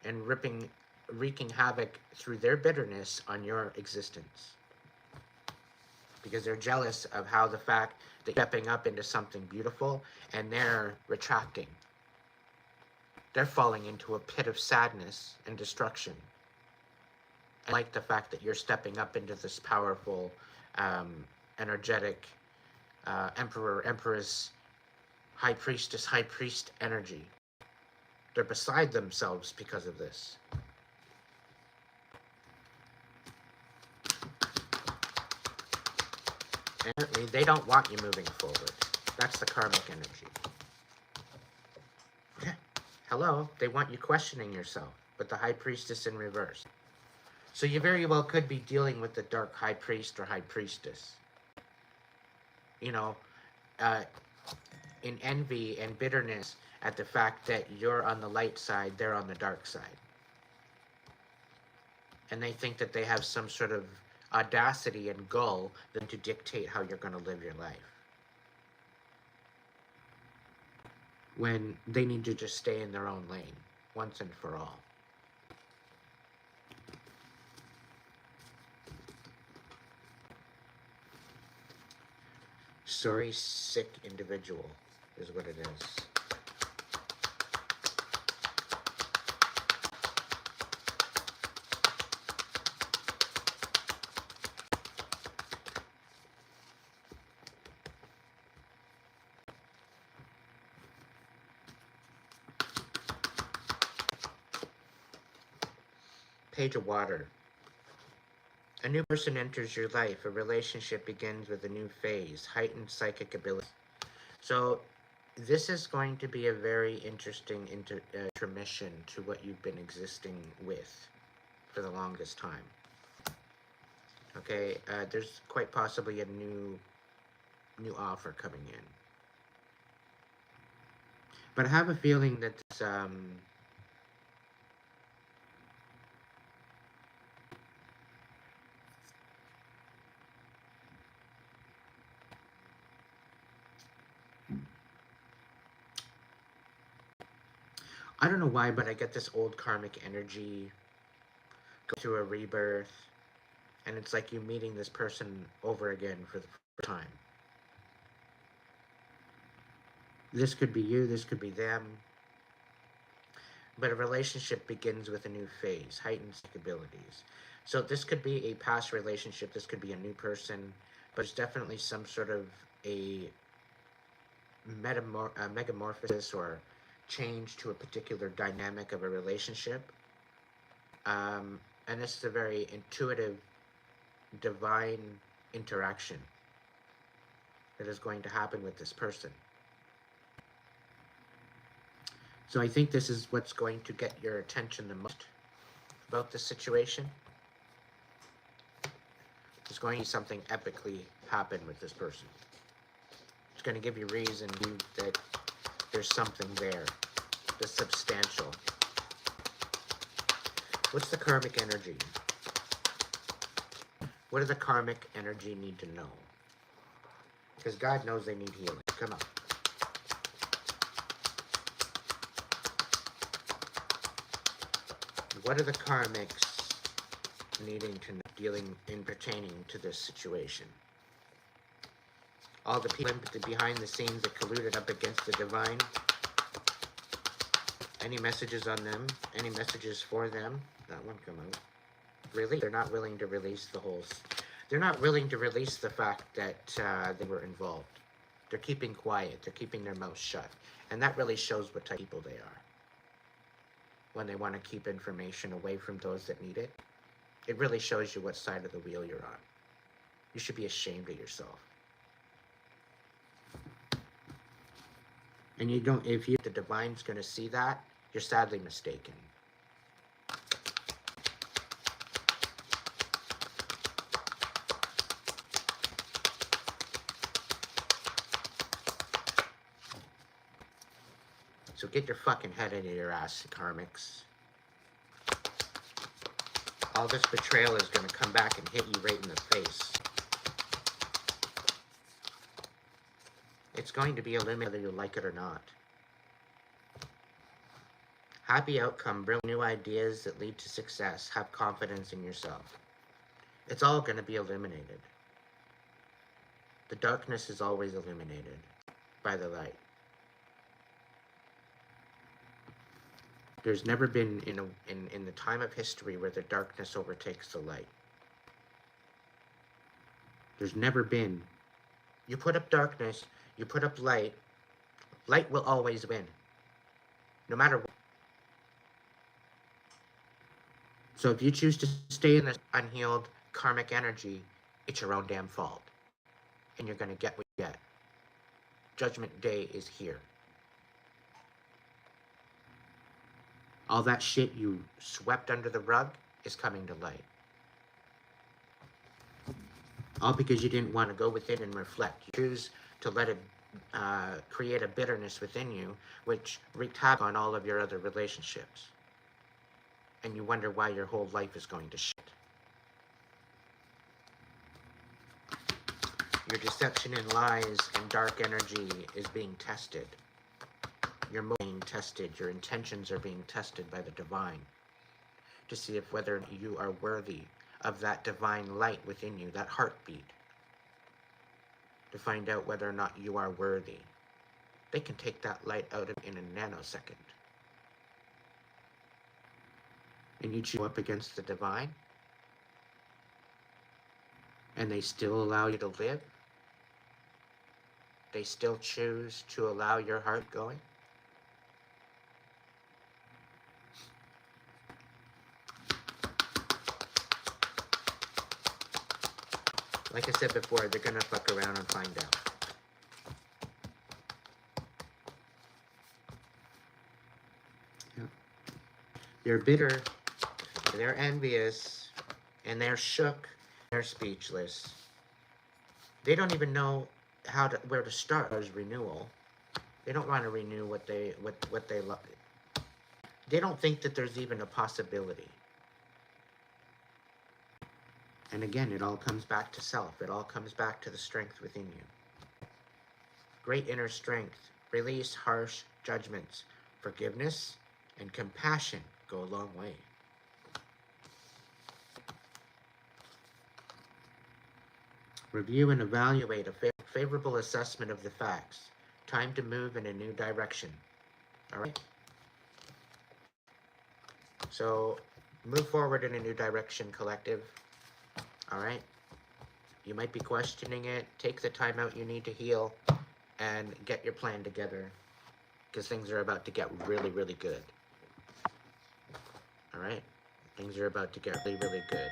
and wreaking havoc through their bitterness on your existence. Because they're jealous of how the fact that you're stepping up into something beautiful and they're retracting. They're falling into a pit of sadness and destruction. And like the fact that you're stepping up into this powerful, energetic, emperor, empress, high priestess, high priest energy. They're beside themselves because of this. And apparently, they don't want you moving forward. That's the karmic energy. Hello, they want you questioning yourself, but the high priestess in reverse. So you very well could be dealing with the dark high priest or high priestess. You know, in envy and bitterness at the fact that you're on the light side, they're on the dark side. And they think that they have some sort of audacity and gall than to dictate how you're going to live your life. When they need to just stay in their own lane, once and for all. Sorry, sick individual is what it is. Page of Water. A new person enters your life. A relationship begins with a new phase. Heightened psychic ability. So this is going to be a very interesting intermission to what you've been existing with for the longest time. Okay, there's quite possibly a new offer coming in. But I have a feeling that this, I don't know why, but I get this old karmic energy go through a rebirth, and it's like you meeting this person over again for the first time. This could be you, this could be them. But a relationship begins with a new phase, heightened abilities. So this could be a past relationship, this could be a new person, but it's definitely some sort of a metamorphosis or change to a particular dynamic of a relationship. And this is a very intuitive, divine interaction that is going to happen with this person. So I think this is what's going to get your attention the most about this situation. There's going to be something epically happen with this person. It's going to give you reason that there's something there that's substantial. What's the karmic energy? What does the karmic energy need to know? Because God knows they need healing. Come on. What are the karmics needing to know, dealing in pertaining to this situation? All the people behind the scenes that colluded up against the divine. Any messages on them? Any messages for them? That one come out. Really? They're not willing to release the whole... They're not willing to release the fact that they were involved. They're keeping quiet. They're keeping their mouths shut. And that really shows what type of people they are. When they want to keep information away from those that need it. It really shows you what side of the wheel you're on. You should be ashamed of yourself. And you don't, if the divine's going to see that, you're sadly mistaken. So get your fucking head into your ass, Karmics. All this betrayal is going to come back and hit you right in the face. It's going to be eliminated whether you like it or not. Happy outcome, bring new ideas that lead to success, have confidence in yourself. It's all going to be eliminated. The darkness is always illuminated by the light. There's never been in the time of history where the darkness overtakes the light. There's never been. You put up darkness, you put up light, light will always win. No matter what. So if you choose to stay in this unhealed karmic energy, it's your own damn fault. And you're going to get what you get. Judgment Day is here. All that shit you swept under the rug is coming to light. All because you didn't want to go within and reflect. You choose to let it create a bitterness within you, which wreaked havoc on all of your other relationships. And you wonder why your whole life is going to shit. Your deception and lies and dark energy is being tested. Your motives are being tested. Your intentions are being tested by the divine to see if whether you are worthy of that divine light within you, that heartbeat. To find out whether or not you are worthy. They can take that light out of in a nanosecond. And you choose up against the divine, and they still allow you to live. They still choose to allow your heart going. Like I said before, they're gonna fuck around and find out. Yeah. They're bitter, they're envious, and they're shook, they're speechless. They don't even know where to start as renewal. They don't want to renew what they love. They don't think that there's even a possibility. And again, it all comes back to self. It all comes back to the strength within you. Great inner strength. Release harsh judgments. Forgiveness and compassion go a long way. Review and evaluate a favorable assessment of the facts. Time to move in a new direction. All right? So, move forward in a new direction, collective. All right? You might be questioning it. Take the time out you need to heal and get your plan together, because things are about to get really, really good. All right? Things are about to get really, really good.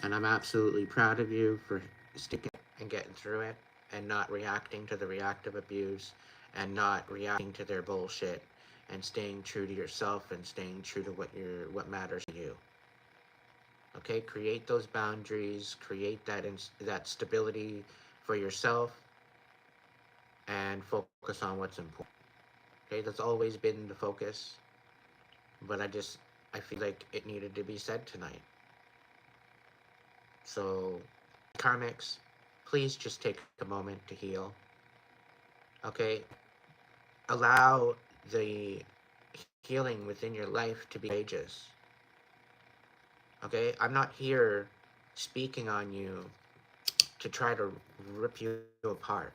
And I'm absolutely proud of you for sticking and getting through it and not reacting to the reactive abuse and not reacting to their bullshit and staying true to yourself and staying true to what matters to you. Okay, create those boundaries, create that stability for yourself, and focus on what's important. Okay, that's always been the focus, but I feel like it needed to be said tonight. So, Karmics, please just take a moment to heal. Okay, allow the healing within your life to be courageous. Okay, I'm not here speaking on you to try to rip you apart.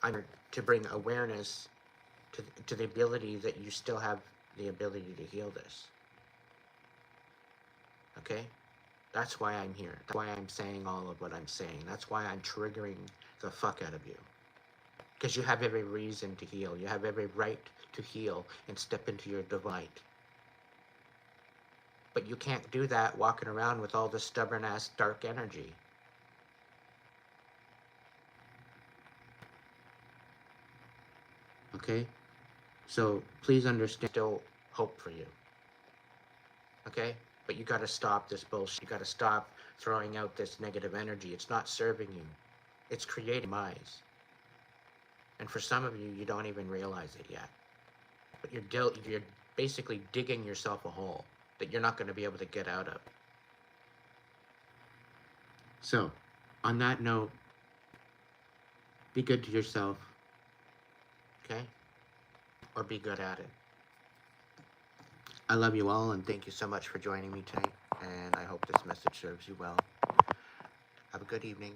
I'm here to bring awareness to the ability that you still have the ability to heal this. Okay? That's why I'm here. That's why I'm saying all of what I'm saying. That's why I'm triggering the fuck out of you. Because you have every reason to heal. You have every right to heal and step into your divine. But you can't do that walking around with all this stubborn-ass dark energy. Okay? So please understand, still hope for you. Okay? But you gotta stop this bullshit. You gotta stop throwing out this negative energy. It's not serving you. It's creating demise. And for some of you, you don't even realize it yet. But you're basically digging yourself a hole that you're not going to be able to get out of. So, on that note, be good to yourself, okay? Or be good at it. I love you all, and thank you so much for joining me tonight, and I hope this message serves you well. Have a good evening.